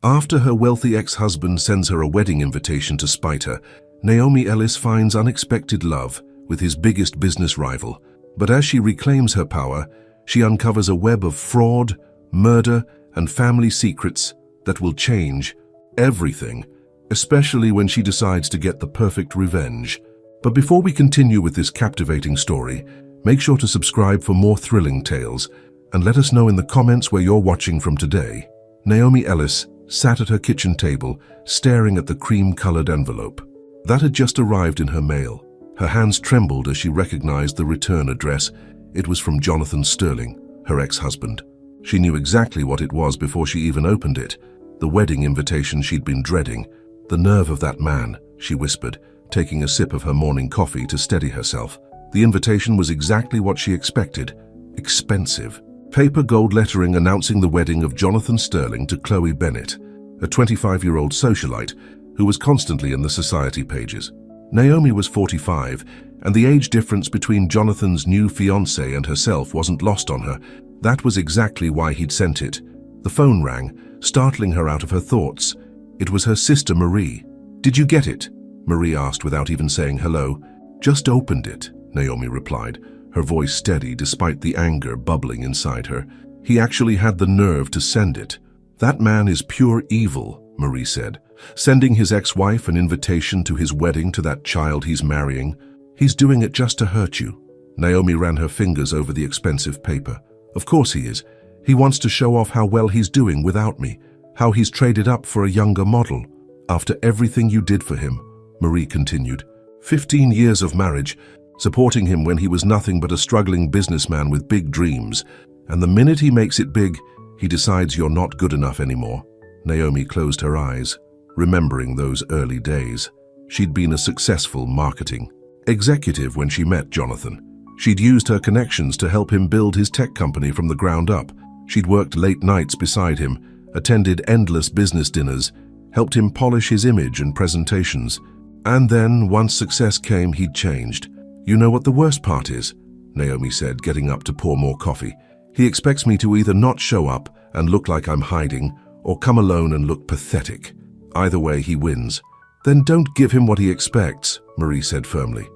After her wealthy ex-husband sends her a wedding invitation to spite her, Naomi Ellis finds unexpected love with his biggest business rival. But as she reclaims her power, she uncovers a web of fraud, murder, and family secrets that will change everything, especially when she decides to get the perfect revenge. But before we continue with this captivating story, make sure to subscribe for more thrilling tales, and let us know in the comments where you're watching from today. Naomi Ellis sat at her kitchen table, staring at the cream-colored envelope. That had just arrived in her mail. Her hands trembled as she recognized the return address. It was from Jonathan Sterling, her ex-husband. She knew exactly what it was before she even opened it. The wedding invitation she'd been dreading. The nerve of that man, she whispered, taking a sip of her morning coffee to steady herself. The invitation was exactly what she expected. Expensive. Paper gold lettering announcing the wedding of Jonathan Sterling to Chloe Bennett, a 25-year-old socialite who was constantly in the society pages. Naomi was 45, and the age difference between Jonathan's new fiancée and herself wasn't lost on her. That was exactly why he'd sent it. The phone rang, startling her out of her thoughts. It was her sister Marie. "Did you get it?" Marie asked without even saying hello. "Just opened it," Naomi replied, her voice steady despite the anger bubbling inside her. "He actually had the nerve to send it." "That man is pure evil," Marie said, "sending his ex-wife an invitation to his wedding to that child he's marrying. He's doing it just to hurt you." Naomi ran her fingers over the expensive paper. "Of course he is. He wants to show off how well he's doing without me, how he's traded up for a younger model. After everything you did for him," Marie continued. 15 years of marriage, supporting him when he was nothing but a struggling businessman with big dreams. And the minute he makes it big, he decides you're not good enough anymore." Naomi closed her eyes, remembering those early days. She'd been a successful marketing executive when she met Jonathan. She'd used her connections to help him build his tech company from the ground up. She'd worked late nights beside him, attended endless business dinners, helped him polish his image and presentations. And then, once success came, he'd changed. "You know what the worst part is?" Naomi said, getting up to pour more coffee. "He expects me to either not show up and look like I'm hiding, or come alone and look pathetic. Either way, he wins." "Then don't give him what he expects," Marie said firmly.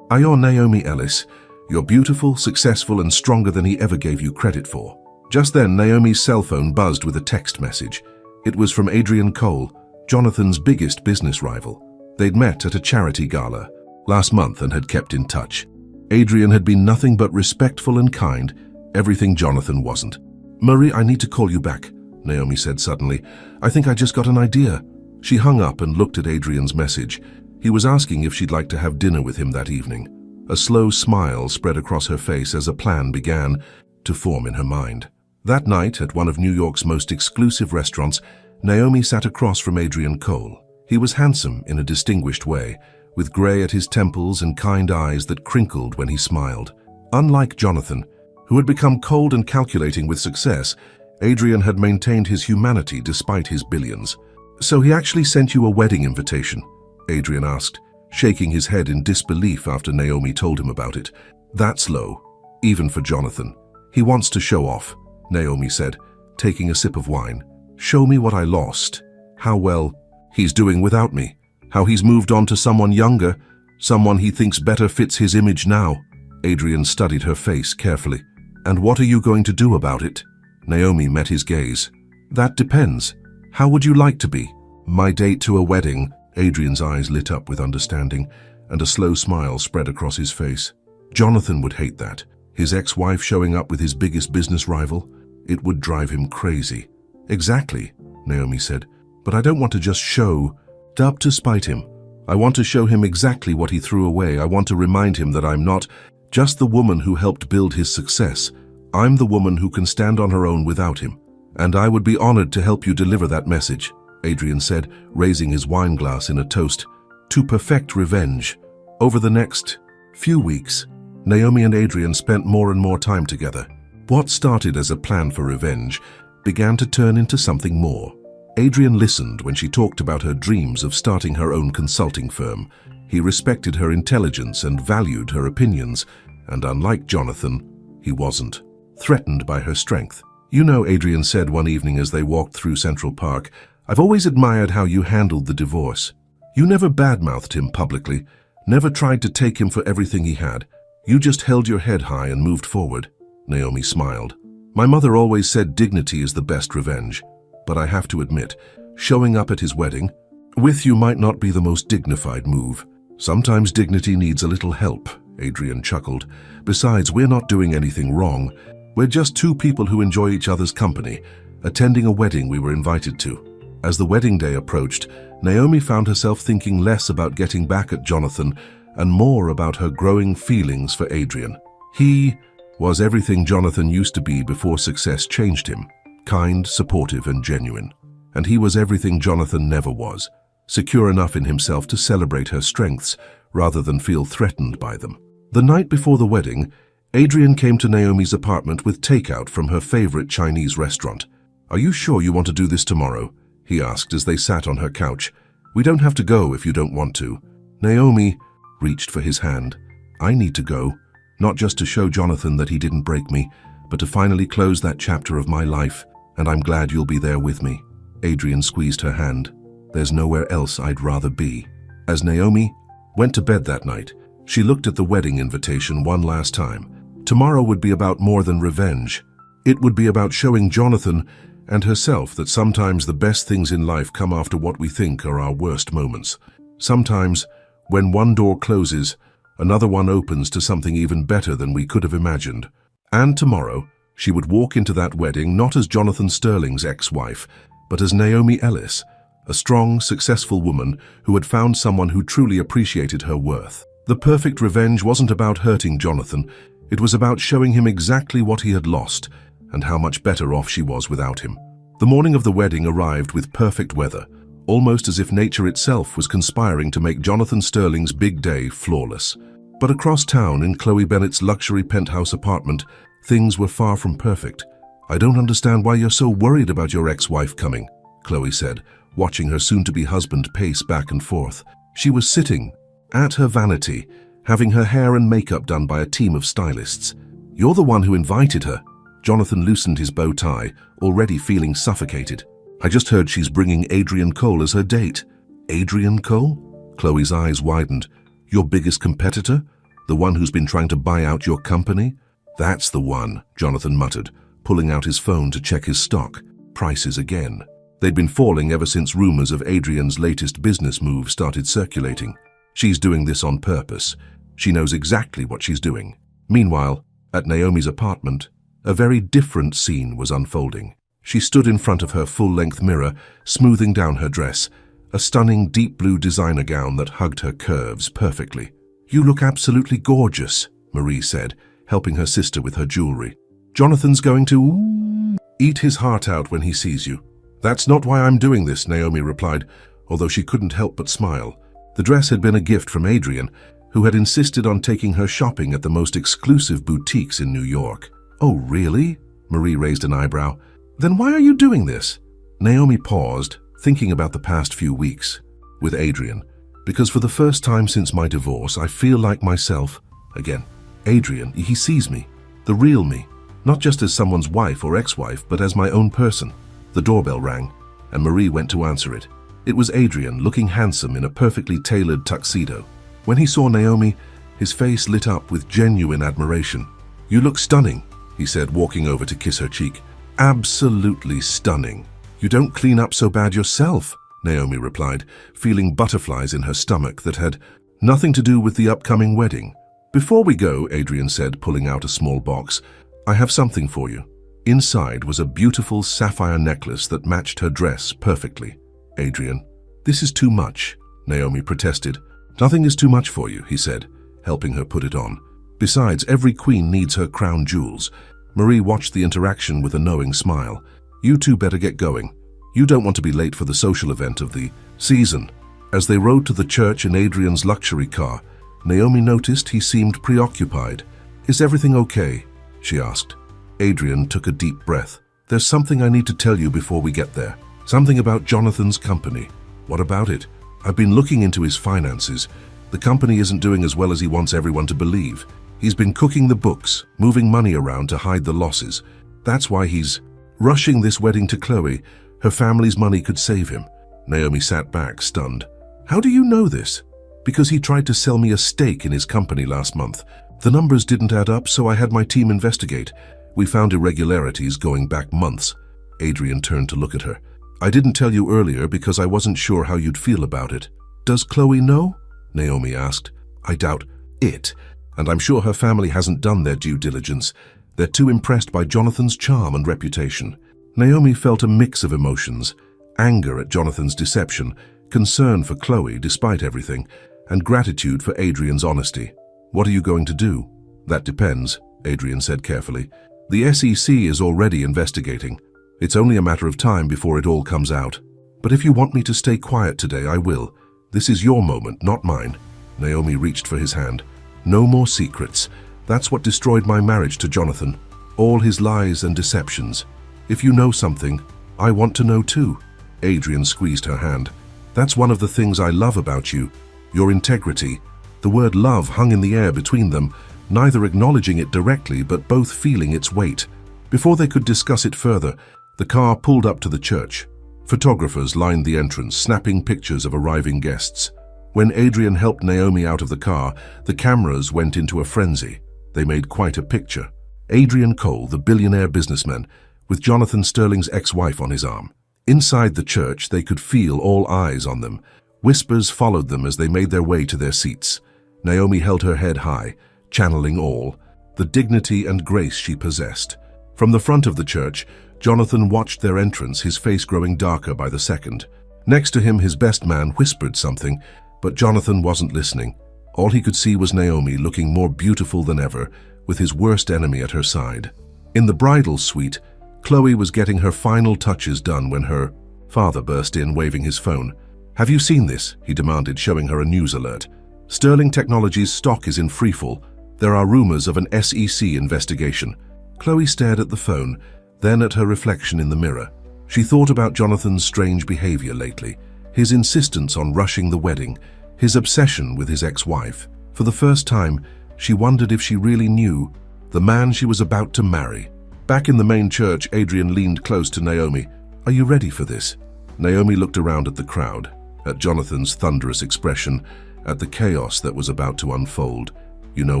"You're Naomi Ellis. You're beautiful, successful, and stronger than he ever gave you credit for." Just then, Naomi's cell phone buzzed with a text message. It was from Adrian Cole, Jonathan's biggest business rival. They'd met at a charity gala last month and had kept in touch. Adrian had been nothing but respectful and kind, everything Jonathan wasn't. "Marie, I need to call you back," Naomi said suddenly. "I think I just got an idea." She hung up and looked at Adrian's message. He was asking if she'd like to have dinner with him that evening. A slow smile spread across her face as a plan began to form in her mind. That night, at one of New York's most exclusive restaurants, Naomi sat across from Adrian Cole. He was handsome in a distinguished way, with gray at his temples and kind eyes that crinkled when he smiled. Unlike Jonathan, who had become cold and calculating with success, Adrian had maintained his humanity despite his billions. "So he actually sent you a wedding invitation?" Adrian asked, shaking his head in disbelief after Naomi told him about it. "That's low, even for Jonathan. He wants to show off," Naomi said, taking a sip of wine. "Show me what I lost. How well he's doing without me. How he's moved on to someone younger, someone he thinks better fits his image now." Adrian studied her face carefully. "And what are you going to do about it?" Naomi met his gaze. "That depends. How would you like to be my date to a wedding?" Adrian's eyes lit up with understanding, and a slow smile spread across his face. Jonathan would hate that. His ex-wife showing up with his biggest business rival. It would drive him crazy. "Exactly," Naomi said. "But I don't want to just show up to spite him. I want to show him exactly what he threw away. I want to remind him that I'm not just the woman who helped build his success. I'm the woman who can stand on her own without him. And I would be honored to help you deliver that message," Adrian said, raising his wine glass in a toast. "To perfect revenge." Over the next few weeks, Naomi and Adrian spent more and more time together. What started as a plan for revenge began to turn into something more. Adrian listened when she talked about her dreams of starting her own consulting firm. He respected her intelligence and valued her opinions, and unlike Jonathan, he wasn't threatened by her strength. "You know," Adrian said one evening as they walked through Central Park, I've always admired how you handled the divorce. You never badmouthed him publicly, never tried to take him for everything he had. You just held your head high and moved forward." Naomi smiled. "My mother always said dignity is the best revenge. But I have to admit, showing up at his wedding with you might not be the most dignified move. Sometimes dignity needs a little help," Adrian chuckled. "Besides, we're not doing anything wrong. We're just two people who enjoy each other's company, attending a wedding we were invited to." As the wedding day approached, Naomi found herself thinking less about getting back at Jonathan and more about her growing feelings for Adrian. He was everything Jonathan used to be before success changed him: kind, supportive, and genuine. And he was everything Jonathan never was: secure enough in himself to celebrate her strengths rather than feel threatened by them. The night before the wedding, Adrian came to Naomi's apartment with takeout from her favorite Chinese restaurant. "Are you sure you want to do this tomorrow?" he asked as they sat on her couch. "We don't have to go if you don't want to." Naomi reached for his hand. "I need to go, not just to show Jonathan that he didn't break me, but to finally close that chapter of my life, and I'm glad you'll be there with me." Adrian squeezed her hand. "There's nowhere else I'd rather be." As Naomi went to bed that night, she looked at the wedding invitation one last time. Tomorrow would be about more than revenge. It would be about showing Jonathan and herself that sometimes the best things in life come after what we think are our worst moments. Sometimes, when one door closes, another one opens to something even better than we could have imagined. And tomorrow, she would walk into that wedding not as Jonathan Sterling's ex-wife, but as Naomi Ellis, a strong, successful woman who had found someone who truly appreciated her worth. The perfect revenge wasn't about hurting Jonathan. It was about showing him exactly what he had lost and how much better off she was without him. The morning of the wedding arrived with perfect weather, almost as if nature itself was conspiring to make Jonathan Sterling's big day flawless. But across town, in Chloe Bennett's luxury penthouse apartment, things were far from perfect. "I don't understand why you're so worried about your ex-wife coming," Chloe said, watching her soon-to-be husband pace back and forth. She was sitting at her vanity, having her hair and makeup done by a team of stylists. "You're the one who invited her." Jonathan loosened his bow tie, already feeling suffocated. "I just heard she's bringing Adrian Cole as her date." "Adrian Cole?" Chloe's eyes widened. "Your biggest competitor? The one who's been trying to buy out your company?" "That's the one," Jonathan muttered, pulling out his phone to check his stock prices again. They'd been falling ever since rumors of Adrian's latest business move started circulating. She's doing this on purpose. She knows exactly what she's doing. Meanwhile, at Naomi's apartment, a very different scene was unfolding. She stood in front of her full-length mirror, smoothing down her dress, a stunning deep blue designer gown that hugged her curves perfectly. "You look absolutely gorgeous," Marie said, helping her sister with her jewelry. "Jonathan's going to eat his heart out when he sees you." "That's not why I'm doing this," Naomi replied, although she couldn't help but smile. The dress had been a gift from Adrian, who had insisted on taking her shopping at the most exclusive boutiques in New York. "Oh, really?" Marie raised an eyebrow. "Then why are you doing this?" Naomi paused, thinking about the past few weeks with Adrian. "Because for the first time since my divorce, I feel like myself again. Adrian, he sees me, the real me, not just as someone's wife or ex-wife, but as my own person." The doorbell rang, and Marie went to answer it. It was Adrian, looking handsome in a perfectly tailored tuxedo. When he saw Naomi, his face lit up with genuine admiration. "You look stunning," he said, walking over to kiss her cheek. "Absolutely stunning." "You don't clean up so bad yourself," Naomi replied, feeling butterflies in her stomach that had nothing to do with the upcoming wedding. "Before we go," Adrian said, pulling out a small box, "I have something for you." Inside was a beautiful sapphire necklace that matched her dress perfectly. "Adrian, this is too much," Naomi protested. "Nothing is too much for you," he said, helping her put it on. "Besides, every queen needs her crown jewels." Marie watched the interaction with a knowing smile. "You two better get going. You don't want to be late for the social event of the season." As they rode to the church in Adrian's luxury car, Naomi noticed he seemed preoccupied. "Is everything okay?" she asked. Adrian took a deep breath. "There's something I need to tell you before we get there. Something about Jonathan's company." "What about it?" "I've been looking into his finances. The company isn't doing as well as he wants everyone to believe. He's been cooking the books, moving money around to hide the losses. That's why he's rushing this wedding to Chloe, Her family's money could save him. Naomi sat back, stunned. How do you know this? Because he tried to sell me a stake in his company last month. The numbers didn't add up, so I had my team investigate. We found irregularities going back months. Adrian turned to look at her. I didn't tell you earlier because I wasn't sure how you'd feel about it. Does Chloe know? Naomi asked. I doubt it, and I'm sure her family hasn't done their due diligence. They're too impressed by Jonathan's charm and reputation. Naomi felt a mix of emotions: anger at Jonathan's deception, concern for Chloe despite everything, and gratitude for Adrian's honesty. What are you going to do? That depends, Adrian said carefully. The SEC is already investigating. It's only a matter of time before it all comes out. But if you want me to stay quiet today, I will. This is your moment, not mine. Naomi reached for his hand. No more secrets. That's what destroyed my marriage to Jonathan. All his lies and deceptions. If you know something, I want to know too. Adrian squeezed her hand. That's one of the things I love about you. Your integrity. The word love hung in the air between them, neither acknowledging it directly but both feeling its weight. Before they could discuss it further, the car pulled up to the church. Photographers lined the entrance, snapping pictures of arriving guests. When Adrian helped Naomi out of the car, the cameras went into a frenzy. They made quite a picture. Adrian Cole, the billionaire businessman, with Jonathan Sterling's ex-wife on his arm. Inside the church, they could feel all eyes on them. Whispers followed them as they made their way to their seats. Naomi held her head high, channeling all, the dignity and grace she possessed. From the front of the church, Jonathan watched their entrance, his face growing darker by the second. Next to him, his best man whispered something, but Jonathan wasn't listening. All he could see was Naomi looking more beautiful than ever, with his worst enemy at her side. In the bridal suite, Chloe was getting her final touches done when her father burst in, waving his phone. Have you seen this? He demanded, showing her a news alert. Sterling Technologies' stock is in freefall. There are rumors of an SEC investigation. Chloe stared at the phone, then at her reflection in the mirror. She thought about Jonathan's strange behavior lately, his insistence on rushing the wedding, his obsession with his ex-wife. For the first time, she wondered if she really knew the man she was about to marry. Back in the main church, Adrian leaned close to Naomi. Are you ready for this? Naomi looked around at the crowd, at Jonathan's thunderous expression, at the chaos that was about to unfold. You know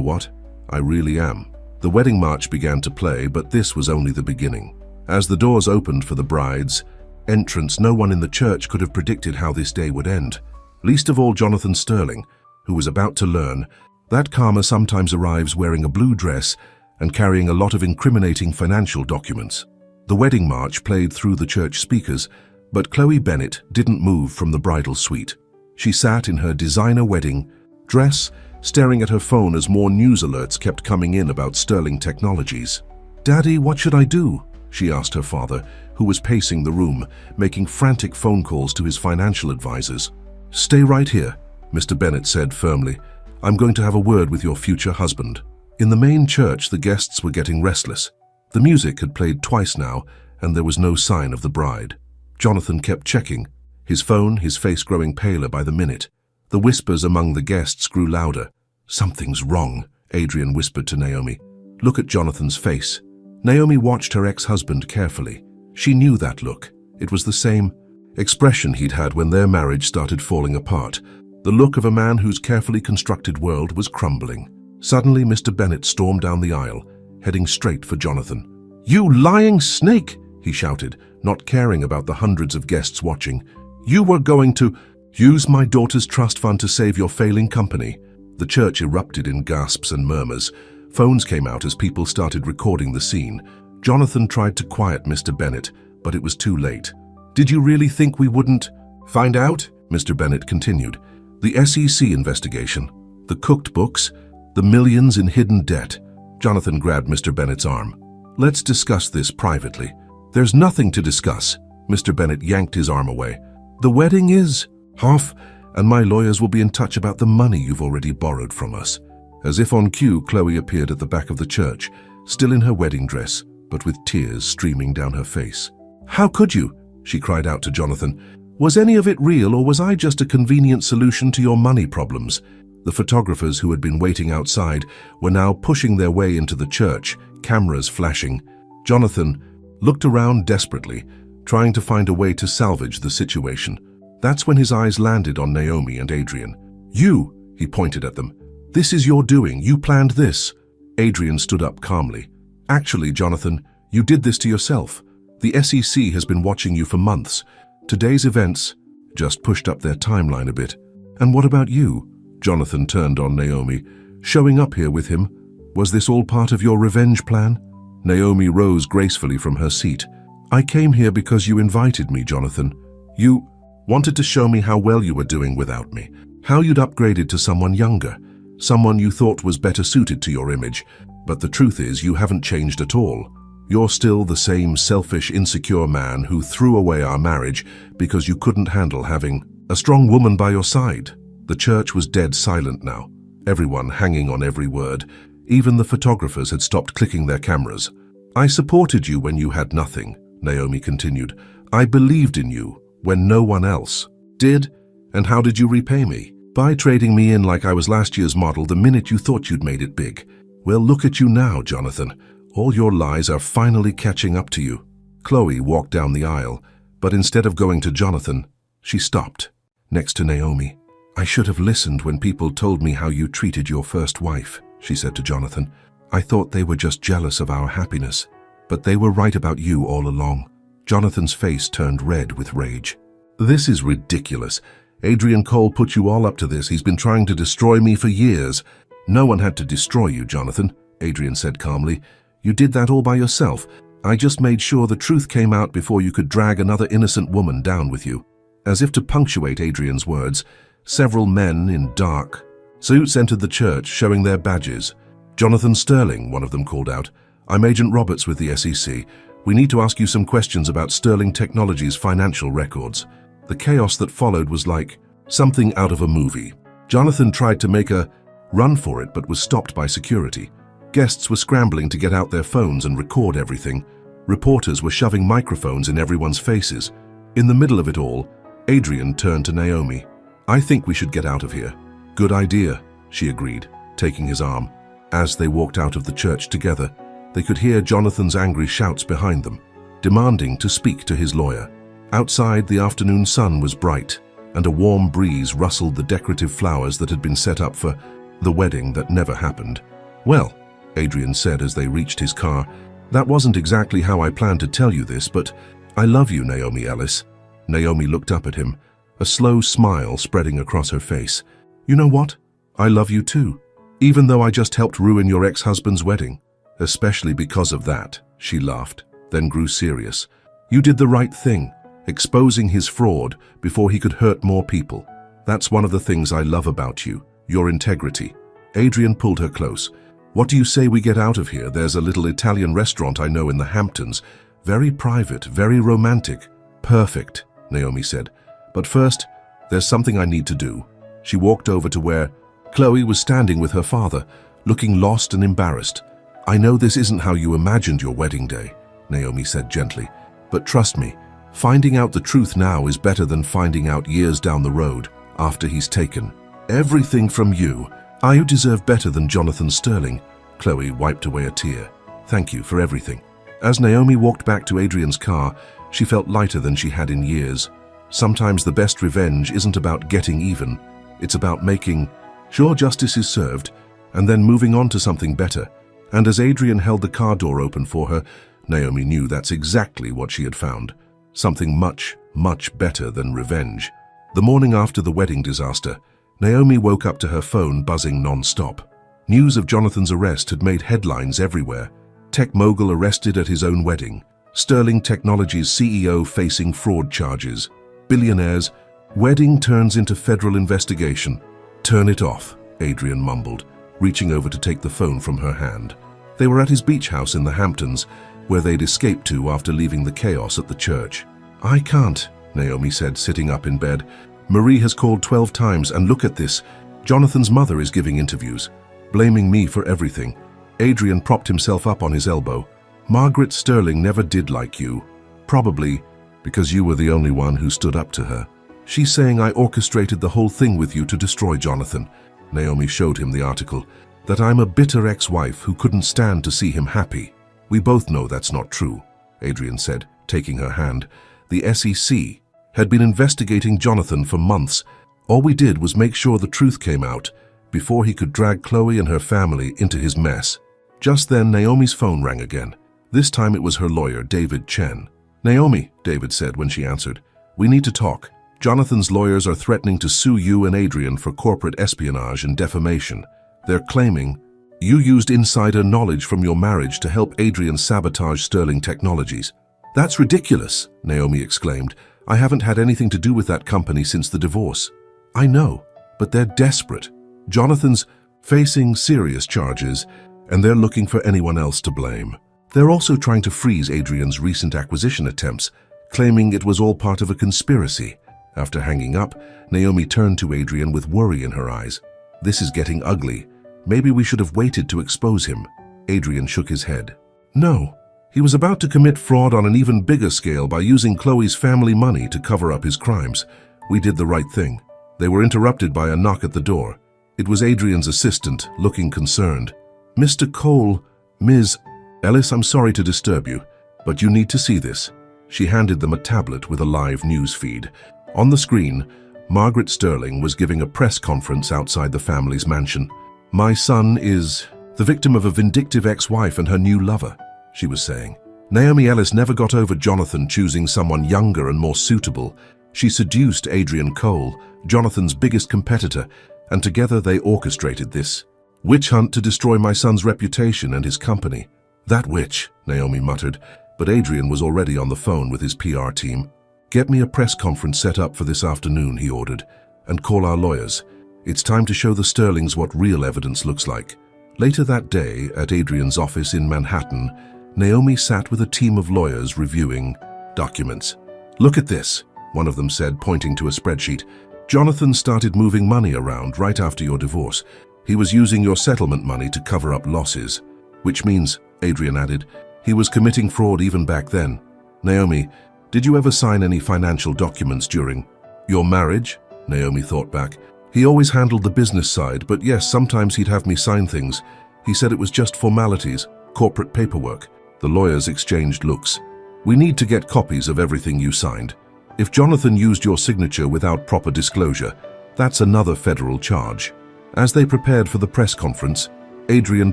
what? I really am. The wedding march began to play, but this was only the beginning. As the doors opened for the bride's entrance, no one in the church could have predicted how this day would end. Least of all Jonathan Sterling, who was about to learn that karma sometimes arrives wearing a blue dress and carrying a lot of incriminating financial documents. The wedding march played through the church speakers, but Chloe Bennett didn't move from the bridal suite. She sat in her designer wedding dress, staring at her phone as more news alerts kept coming in about Sterling Technologies. Daddy, what should I do? She asked her father, who was pacing the room, making frantic phone calls to his financial advisors. Stay right here, Mr. Bennett said firmly. I'm going to have a word with your future husband. In the main church, the guests were getting restless. The music had played twice now, and there was no sign of the bride. Jonathan kept checking, his phone, his face growing paler by the minute. The whispers among the guests grew louder. Something's wrong, Adrian whispered to Naomi. Look at Jonathan's face. Naomi watched her ex-husband carefully. She knew that look. It was the same expression he'd had when their marriage started falling apart. The look of a man whose carefully constructed world was crumbling. Suddenly, Mr. Bennett stormed down the aisle, heading straight for Jonathan. You lying snake, he shouted, not caring about the hundreds of guests watching. You were going to use my daughter's trust fund to save your failing company. The church erupted in gasps and murmurs. Phones came out as people started recording the scene. Jonathan tried to quiet Mr. Bennett, but it was too late. Did you really think we wouldn't find out? Mr. Bennett continued. The SEC investigation, the cooked books, the millions in hidden debt. Jonathan grabbed Mr. Bennett's arm. Let's discuss this privately. There's nothing to discuss. Mr. Bennett yanked his arm away. The wedding is half, and my lawyers will be in touch about the money you've already borrowed from us. As if on cue, Chloe appeared at the back of the church, still in her wedding dress, but with tears streaming down her face. How could you? She cried out to Jonathan. Was any of it real, or was I just a convenient solution to your money problems? The photographers who had been waiting outside were now pushing their way into the church, cameras flashing. Jonathan looked around desperately, trying to find a way to salvage the situation. That's when his eyes landed on Naomi and Adrian. "You," he pointed at them. "This is your doing. You planned this." Adrian stood up calmly. "Actually, Jonathan, you did this to yourself. The SEC has been watching you for months. Today's events just pushed up their timeline a bit. And what about you?" Jonathan turned on Naomi. "Showing up here with him, was this all part of your revenge plan?" Naomi rose gracefully from her seat. "I came here because you invited me, Jonathan. You wanted to show me how well you were doing without me, how you'd upgraded to someone younger, someone you thought was better suited to your image. But the truth is, you haven't changed at all. You're still the same selfish, insecure man who threw away our marriage because you couldn't handle having a strong woman by your side." The church was dead silent now, everyone hanging on every word. Even the photographers had stopped clicking their cameras. "I supported you when you had nothing," Naomi continued. "I believed in you when no one else did. And how did you repay me? By trading me in like I was last year's model the minute you thought you'd made it big. Well, look at you now, Jonathan. All your lies are finally catching up to you." Chloe walked down the aisle, but instead of going to Jonathan, she stopped next to Naomi. "I should have listened when people told me how you treated your first wife," she said to Jonathan. "I thought they were just jealous of our happiness, but they were right about you all along." Jonathan's face turned red with rage. "This is ridiculous. Adrian Cole put you all up to this. He's been trying to destroy me for years." "No one had to destroy you, Jonathan," Adrian said calmly. "You did that all by yourself. I just made sure the truth came out before you could drag another innocent woman down with you." As if to punctuate Adrian's words, several men in dark suits entered the church, showing their badges. "Jonathan Sterling," one of them called out. "I'm Agent Roberts with the SEC. We need to ask you some questions about Sterling Technologies' financial records." The chaos that followed was like something out of a movie. Jonathan tried to make a run for it, but was stopped by security. Guests were scrambling to get out their phones and record everything. Reporters were shoving microphones in everyone's faces. In the middle of it all, Adrian turned to Naomi. "I think we should get out of here." "Good idea," she agreed, taking his arm. As they walked out of the church together, they could hear Jonathan's angry shouts behind them, demanding to speak to his lawyer. Outside, the afternoon sun was bright, and a warm breeze rustled the decorative flowers that had been set up for the wedding that never happened. "Well," Adrian said as they reached his car, "that wasn't exactly how I planned to tell you this, but I love you, Naomi Ellis." Naomi looked up at him, a slow smile spreading across her face. "You know what? I love you too, even though I just helped ruin your ex-husband's wedding. Especially because of that," she laughed, then grew serious. "You did the right thing, exposing his fraud before he could hurt more people. That's one of the things I love about you, your integrity." Adrian pulled her close. "What do you say we get out of here? There's a little Italian restaurant I know in the Hamptons. Very private, very romantic." "Perfect," Naomi said. "But first, there's something I need to do." She walked over to where Chloe was standing with her father, looking lost and embarrassed. "I know this isn't how you imagined your wedding day," Naomi said gently. "But trust me, finding out the truth now is better than finding out years down the road after he's taken everything from you. You deserve better than Jonathan Sterling." Chloe wiped away a tear. "Thank you for everything." As Naomi walked back to Adrian's car, she felt lighter than she had in years. Sometimes the best revenge isn't about getting even. It's about making sure justice is served and then moving on to something better. And as Adrian held the car door open for her, Naomi knew that's exactly what she had found. Something much, much better than revenge. The morning after the wedding disaster, Naomi woke up to her phone buzzing non-stop. News of Jonathan's arrest had made headlines everywhere. Tech mogul arrested at his own wedding. Sterling Technologies CEO facing fraud charges. Billionaires, wedding turns into federal investigation. "Turn it off," Adrian mumbled, reaching over to take the phone from her hand. They were at his beach house in the Hamptons, where they'd escaped to after leaving the chaos at the church. "I can't," Naomi said, sitting up in bed. "Marie has called 12 times, and look at this. Jonathan's mother is giving interviews, blaming me for everything." Adrian propped himself up on his elbow. "Margaret Sterling never did like you. Probably because you were the only one who stood up to her. She's saying I orchestrated the whole thing with you to destroy Jonathan." Naomi showed him the article. "That I'm a bitter ex-wife who couldn't stand to see him happy." "We both know that's not true," Adrian said, taking her hand. the SEC, had been investigating Jonathan for months. All we did was make sure the truth came out before he could drag Chloe and her family into his mess. Just then, Naomi's phone rang again. This time it was her lawyer, David Chen. "Naomi," David said when she answered, "we need to talk. Jonathan's lawyers are threatening to sue you and Adrian for corporate espionage and defamation. They're claiming you used insider knowledge from your marriage to help Adrian sabotage Sterling Technologies." "That's ridiculous," Naomi exclaimed. "I haven't had anything to do with that company since the divorce." "I know, but they're desperate. Jonathan's facing serious charges, and they're looking for anyone else to blame. They're also trying to freeze Adrian's recent acquisition attempts, claiming it was all part of a conspiracy." After hanging up, Naomi turned to Adrian with worry in her eyes. "This is getting ugly. Maybe we should have waited to expose him." Adrian shook his head. "No. He was about to commit fraud on an even bigger scale by using Chloe's family money to cover up his crimes. We did the right thing." They were interrupted by a knock at the door. It was Adrian's assistant, looking concerned. "Mr. Cole, Ms. Ellis, I'm sorry to disturb you, but you need to see this." She handed them a tablet with a live news feed. On the screen, Margaret Sterling was giving a press conference outside the family's mansion. "My son is the victim of a vindictive ex-wife and her new lover," she was saying. "Naomi Ellis never got over Jonathan choosing someone younger and more suitable. She seduced Adrian Cole, Jonathan's biggest competitor, and together they orchestrated this witch hunt to destroy my son's reputation and his company." "That witch," Naomi muttered, but Adrian was already on the phone with his PR team. "Get me a press conference set up for this afternoon," he ordered, "and call our lawyers. It's time to show the Sterlings what real evidence looks like." Later that day, at Adrian's office in Manhattan, Naomi sat with a team of lawyers reviewing documents. "Look at this," one of them said, pointing to a spreadsheet. "Jonathan started moving money around right after your divorce. He was using your settlement money to cover up losses. Which means," Adrian added, "he was committing fraud even back then." "Naomi, did you ever sign any financial documents during your marriage?" Naomi thought back. "He always handled the business side, but yes, sometimes he'd have me sign things. He said it was just formalities, corporate paperwork." The lawyers exchanged looks. "We need to get copies of everything you signed. If Jonathan used your signature without proper disclosure, that's another federal charge." As they prepared for the press conference, Adrian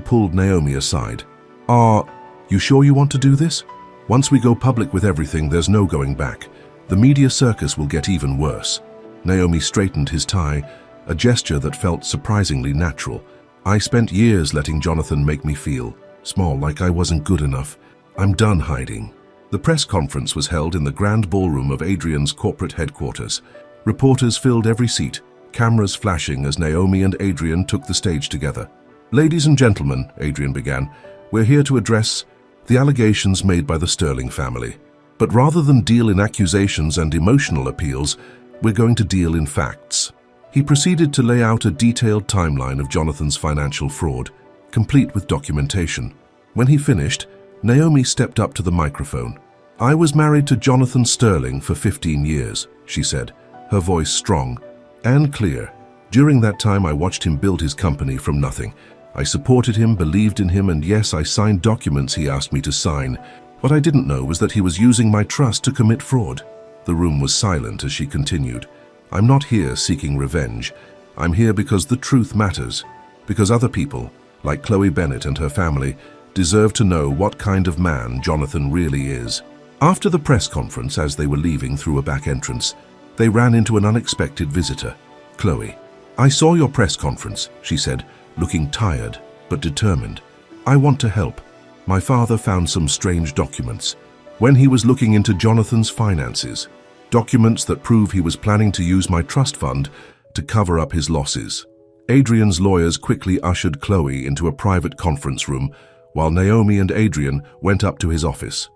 pulled Naomi aside. "Are you sure you want to do this? Once we go public with everything, there's no going back. The media circus will get even worse." Naomi straightened his tie, a gesture that felt surprisingly natural. "I spent years letting Jonathan make me feel small, like I wasn't good enough. I'm done hiding." The press conference was held in the grand ballroom of Adrian's corporate headquarters. Reporters filled every seat, cameras flashing as Naomi and Adrian took the stage together. "Ladies and gentlemen," Adrian began, "we're here to address the allegations made by the Sterling family. But rather than deal in accusations and emotional appeals, we're going to deal in facts." He proceeded to lay out a detailed timeline of Jonathan's financial fraud, complete with documentation. When he finished, Naomi stepped up to the microphone. "I was married to Jonathan Sterling for 15 years, she said, her voice strong and clear. "During that time, I watched him build his company from nothing. I supported him, believed in him, and yes, I signed documents he asked me to sign. What I didn't know was that he was using my trust to commit fraud." The room was silent as she continued. "I'm not here seeking revenge. I'm here because the truth matters. Because other people, like Chloe Bennett and her family, deserve to know what kind of man Jonathan really is." After the press conference, as they were leaving through a back entrance, they ran into an unexpected visitor. Chloe. "I saw your press conference," she said, looking tired but determined. "I want to help. My father found some strange documents when he was looking into Jonathan's finances. Documents that prove he was planning to use my trust fund to cover up his losses." Adrian's lawyers quickly ushered Chloe into a private conference room while Naomi and Adrian went up to his office.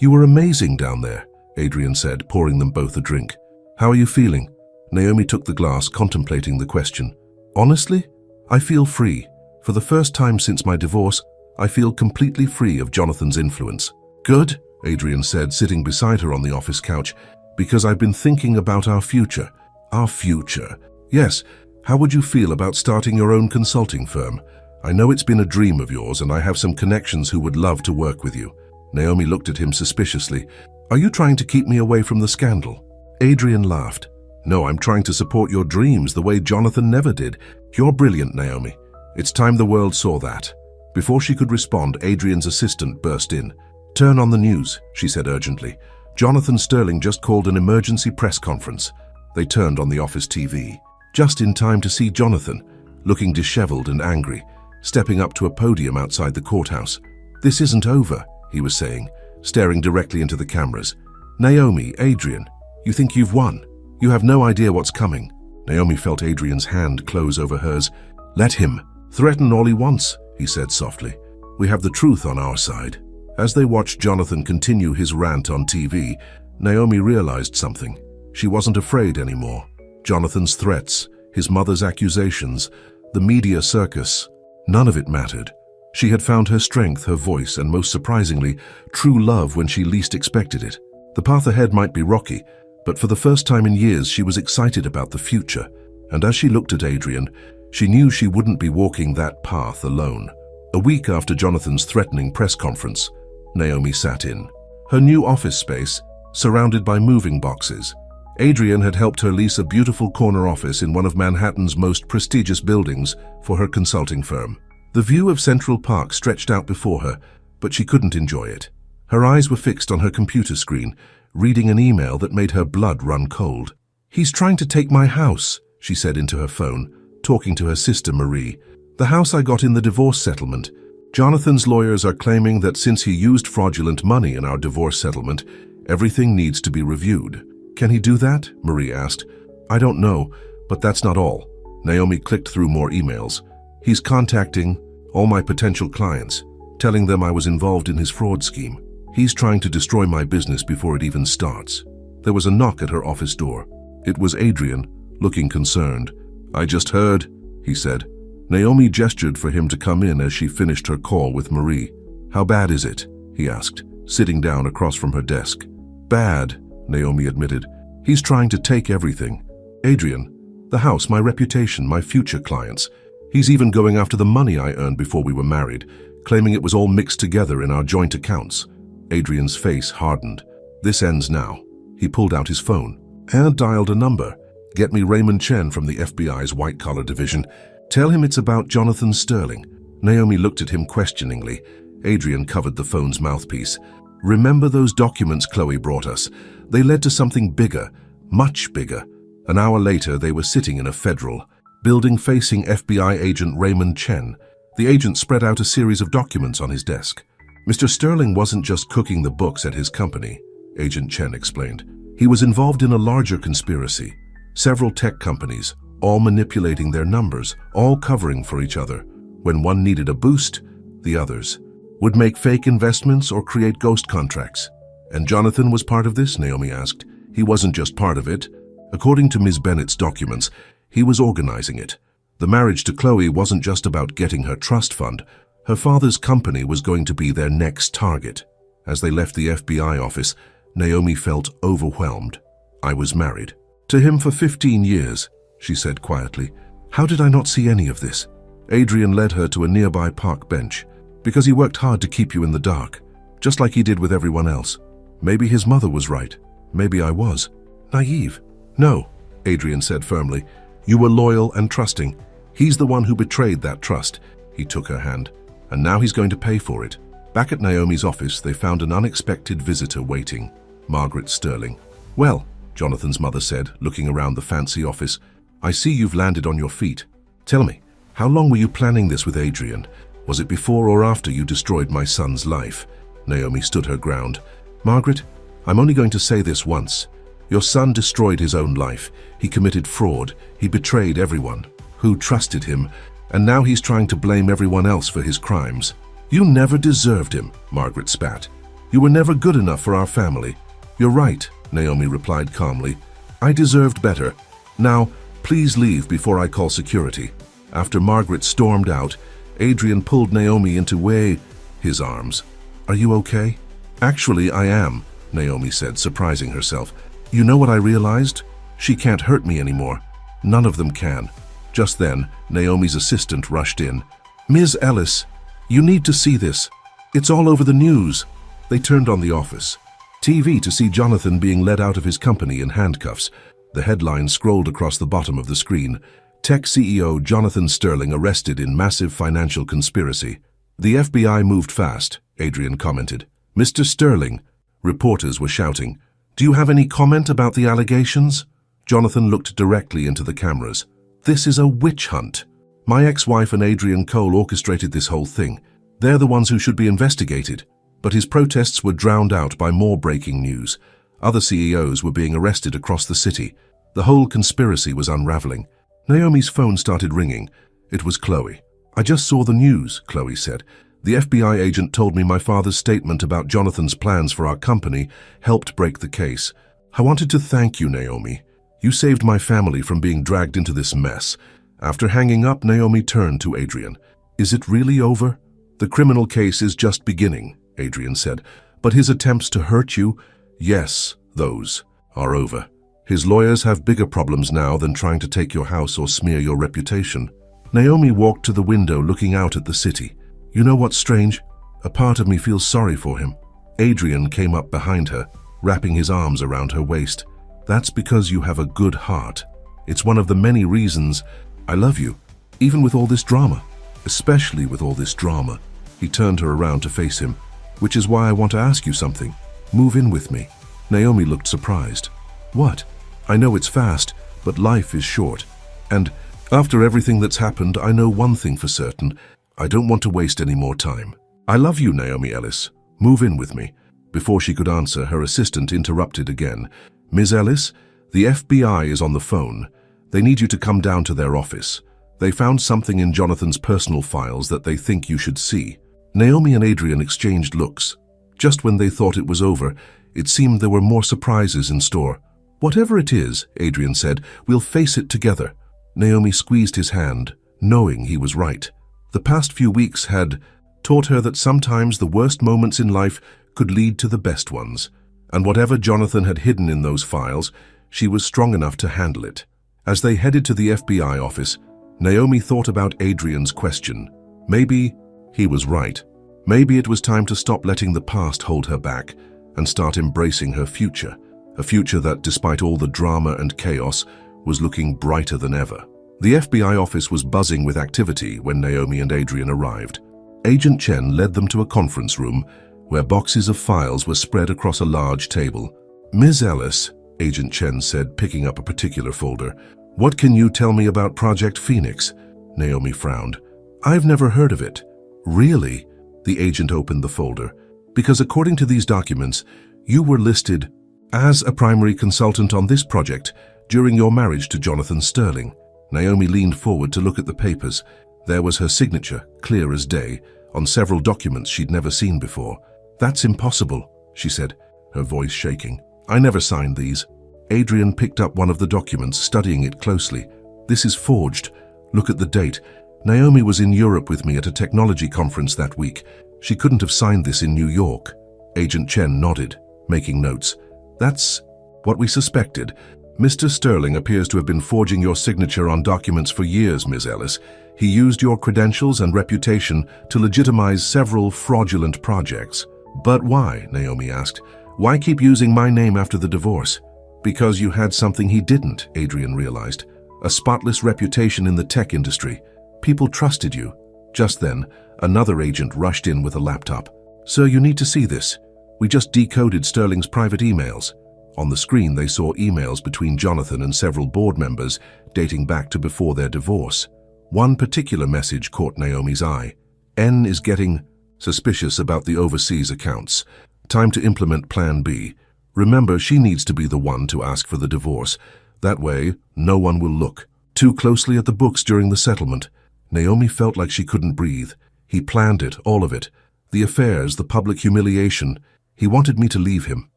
"You were amazing down there," Adrian said, pouring them both a drink. "How are you feeling?" Naomi took the glass, contemplating the question. "Honestly, I feel free. For the first time since my divorce, I feel completely free of Jonathan's influence." "Good," Adrian said, sitting beside her on the office couch, "because I've been thinking about our future." "Our future?" "Yes. How would you feel about starting your own consulting firm? I know it's been a dream of yours, and I have some connections who would love to work with you." Naomi looked at him suspiciously. "Are you trying to keep me away from the scandal?" Adrian laughed. "No, I'm trying to support your dreams the way Jonathan never did. You're brilliant, Naomi. It's time the world saw that." Before she could respond, Adrian's assistant burst in. "Turn on the news," she said urgently. "Jonathan Sterling just called an emergency press conference." They turned on the office TV, just in time to see Jonathan, looking disheveled and angry, stepping up to a podium outside the courthouse. "This isn't over," he was saying, staring directly into the cameras. "Naomi, Adrian, you think you've won? You have no idea what's coming." Naomi felt Adrian's hand close over hers. "Let him threaten all he wants," he said softly. "We have the truth on our side." As they watched Jonathan continue his rant on TV, Naomi realized something. She wasn't afraid anymore. Jonathan's threats, his mother's accusations, the media circus, none of it mattered. She had found her strength, her voice, and most surprisingly, true love when she least expected it. The path ahead might be rocky, but for the first time in years she was excited about the future. And as she looked at Adrian, she knew she wouldn't be walking that path alone. A week after Jonathan's threatening press conference, Naomi sat in her new office space, surrounded by moving boxes. Adrian had helped her lease a beautiful corner office in one of Manhattan's most prestigious buildings for her consulting firm. The view of Central Park stretched out before her, but she couldn't enjoy it. Her eyes were fixed on her computer screen, reading an email that made her blood run cold. "He's trying to take my house," she said into her phone, talking to her sister Marie. "The house I got in the divorce settlement. Jonathan's lawyers are claiming that since he used fraudulent money in our divorce settlement, everything needs to be reviewed." "Can he do that?" Marie asked. "I don't know, but that's not all." Naomi clicked through more emails. "He's contacting all my potential clients, telling them I was involved in his fraud scheme. He's trying to destroy my business before it even starts." There was a knock at her office door. It was Adrian, looking concerned. "I just heard," he said. Naomi gestured for him to come in as she finished her call with Marie. "How bad is it?" he asked, sitting down across from her desk. "Bad," Naomi admitted. "He's trying to take everything. Adrian, the house, my reputation, my future clients. He's even going after the money I earned before we were married, claiming it was all mixed together in our joint accounts." Adrian's face hardened. "This ends now." He pulled out his phone and dialed a number. "Get me Raymond Chen from the FBI's white-collar division. Tell him it's about Jonathan Sterling." Naomi looked at him questioningly. Adrian covered the phone's mouthpiece. "Remember those documents Chloe brought us? They led to something bigger, much bigger." An hour later, they were sitting in a federal building facing FBI agent Raymond Chen. The agent spread out a series of documents on his desk. "Mr. Sterling wasn't just cooking the books at his company," Agent Chen explained. "He was involved in a larger conspiracy. Several tech companies, all manipulating their numbers, all covering for each other. When one needed a boost, the others would make fake investments or create ghost contracts." "And Jonathan was part of this?" Naomi asked. "He wasn't just part of it. According to Ms. Bennett's documents, he was organizing it. The marriage to Chloe wasn't just about getting her trust fund. Her father's company was going to be their next target." As they left the FBI office, Naomi felt overwhelmed. "I was married to him for 15 years, she said quietly. "How did I not see any of this?" Adrian led her to a nearby park bench. "Because he worked hard to keep you in the dark, just like he did with everyone else. Maybe his mother was right. Maybe I was naive." "No," Adrian said firmly. "You were loyal and trusting. He's the one who betrayed that trust." He took her hand. "And now he's going to pay for it." Back at Naomi's office, they found an unexpected visitor waiting, Margaret Sterling. "Well," Jonathan's mother said, looking around the fancy office, "I see you've landed on your feet. Tell me, how long were you planning this with Adrian? Was it before or after you destroyed my son's life?" Naomi stood her ground. "Margaret, I'm only going to say this once. Your son destroyed his own life. He committed fraud. He betrayed everyone who trusted him, and now he's trying to blame everyone else for his crimes. You never deserved him," Margaret spat. "You were never good enough for our family." "You're right," Naomi replied calmly. "I deserved better. Now, please leave before I call security." After Margaret stormed out, Adrian pulled Naomi into his arms. "Are you okay?" "Actually, I am," Naomi said, surprising herself. "You know what I realized? She can't hurt me anymore. None of them can." Just then, Naomi's assistant rushed in. "Ms. Ellis, you need to see this. It's all over the news." They turned on the office TV to see Jonathan being led out of his company in handcuffs. The headline scrolled across the bottom of the screen. Tech CEO Jonathan Sterling arrested in massive financial conspiracy. The FBI moved fast, Adrian commented. Mr. Sterling, reporters were shouting. Do you have any comment about the allegations? Jonathan looked directly into the cameras. This is a witch hunt. My ex-wife and Adrian Cole orchestrated this whole thing. They're the ones who should be investigated. But his protests were drowned out by more breaking news. Other CEOs were being arrested across the city. The whole conspiracy was unraveling. Naomi's phone started ringing. It was Chloe. I just saw the news, Chloe said. The FBI agent told me my father's statement about Jonathan's plans for our company helped break the case. I wanted to thank you, Naomi. You saved my family from being dragged into this mess. After hanging up, Naomi turned to Adrian. Is it really over? The criminal case is just beginning, Adrian said. But his attempts to hurt you, yes, those are over. His lawyers have bigger problems now than trying to take your house or smear your reputation. Naomi walked to the window looking out at the city. You know what's strange? A part of me feels sorry for him. Adrian came up behind her, wrapping his arms around her waist. That's because you have a good heart. It's one of the many reasons I love you, even with all this drama. Especially with all this drama. He turned her around to face him. Which is why I want to ask you something. Move in with me. Naomi looked surprised. What? I know it's fast, but life is short. And after everything that's happened, I know one thing for certain. I don't want to waste any more time. I love you, Naomi Ellis. Move in with me. Before she could answer, her assistant interrupted again. Ms. Ellis, the FBI is on the phone. They need you to come down to their office. They found something in Jonathan's personal files that they think you should see. Naomi and Adrian exchanged looks. Just when they thought it was over, it seemed there were more surprises in store. Whatever it is, Adrian said, we'll face it together. Naomi squeezed his hand, knowing he was right. The past few weeks had taught her that sometimes the worst moments in life could lead to the best ones. And whatever Jonathan had hidden in those files, she was strong enough to handle it. As they headed to the FBI office, Naomi thought about Adrian's question. Maybe he was right. Maybe it was time to stop letting the past hold her back and start embracing her future. A future that, despite all the drama and chaos, was looking brighter than ever. The FBI office was buzzing with activity when Naomi and Adrian arrived. Agent Chen led them to a conference room where boxes of files were spread across a large table. Ms. Ellis, Agent Chen said, picking up a particular folder. What can you tell me about Project Phoenix? Naomi frowned. I've never heard of it. Really? The agent opened the folder. Because according to these documents, you were listed as a primary consultant on this project during your marriage to Jonathan Sterling. Naomi leaned forward to look at the papers. There was her signature, clear as day, on several documents she'd never seen before. That's impossible, she said, her voice shaking. I never signed these. Adrian picked up one of the documents, studying it closely. This is forged. Look at the date. Naomi was in Europe with me at a technology conference that week. She couldn't have signed this in New York. Agent Chen nodded, making notes. That's what we suspected. Mr. Sterling appears to have been forging your signature on documents for years, Ms. Ellis. He used your credentials and reputation to legitimize several fraudulent projects. But why? Naomi asked. Why keep using my name after the divorce? Because you had something he didn't, Adrian realized. A spotless reputation in the tech industry. People trusted you. Just then, another agent rushed in with a laptop. Sir, you need to see this. We just decoded Sterling's private emails. On the screen, they saw emails between Jonathan and several board members dating back to before their divorce. One particular message caught Naomi's eye. N is getting suspicious about the overseas accounts. Time to implement Plan B. Remember, she needs to be the one to ask for the divorce. That way, no one will look too closely at the books during the settlement. Naomi felt like she couldn't breathe. He planned it, all of it. The affairs, the public humiliation. He wanted me to leave him.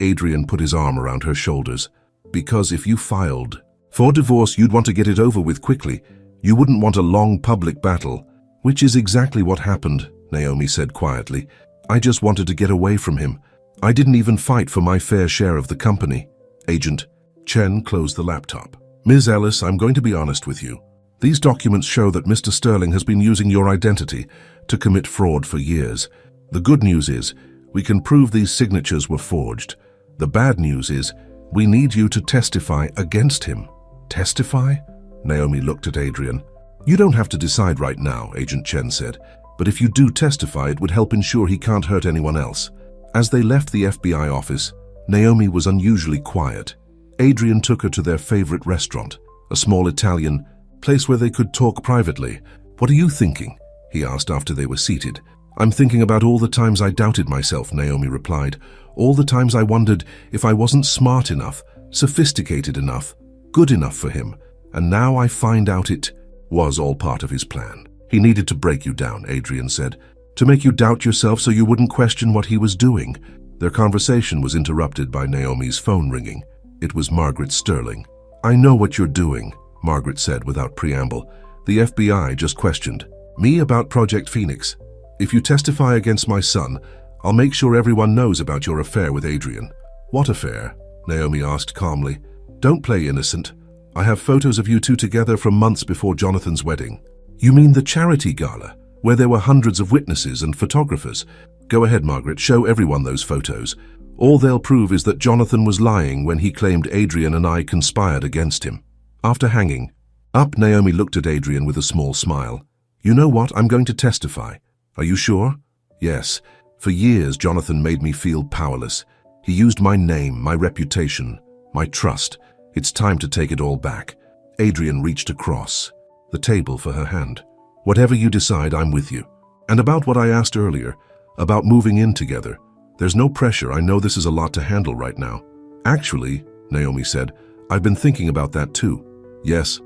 Adrian put his arm around her shoulders. Because if you filed for divorce, you'd want to get it over with quickly. You wouldn't want a long public battle. Which is exactly what happened, Naomi said quietly. I just wanted to get away from him. I didn't even fight for my fair share of the company. Agent Chen closed the laptop. Ms. Ellis, I'm going to be honest with you. These documents show that Mr. Sterling has been using your identity to commit fraud for years. The good news is, We can prove these signatures were forged. The bad news is, we need you to testify against him." "Testify?" Naomi looked at Adrian. "You don't have to decide right now," Agent Chen said. "But if you do testify, it would help ensure he can't hurt anyone else." As they left the FBI office, Naomi was unusually quiet. Adrian took her to their favorite restaurant, a small Italian place where they could talk privately. "What are you thinking?" he asked after they were seated. "I'm thinking about all the times I doubted myself," Naomi replied. "All the times I wondered if I wasn't smart enough, sophisticated enough, good enough for him. And now I find out it was all part of his plan. He needed to break you down," Adrian said, "to make you doubt yourself so you wouldn't question what he was doing." Their conversation was interrupted by Naomi's phone ringing. It was Margaret Sterling. "I know what you're doing," Margaret said without preamble. "The FBI just questioned me about Project Phoenix. If you testify against my son, I'll make sure everyone knows about your affair with Adrian." "What affair?" Naomi asked calmly. "Don't play innocent. I have photos of you two together from months before Jonathan's wedding." "You mean the charity gala, where there were hundreds of witnesses and photographers?" "Go ahead, Margaret, show everyone those photos. All they'll prove is that Jonathan was lying when he claimed Adrian and I conspired against him." After hanging up, Naomi looked at Adrian with a small smile. "You know what? I'm going to testify." "Are you sure?" "Yes. For years, Jonathan made me feel powerless. He used my name, my reputation, my trust. It's time to take it all back." Adrian reached across the table for her hand. "Whatever you decide, I'm with you. And about what I asked earlier, about moving in together, there's no pressure. I know this is a lot to handle right now." "Actually," Naomi said, "I've been thinking about that too." Yes.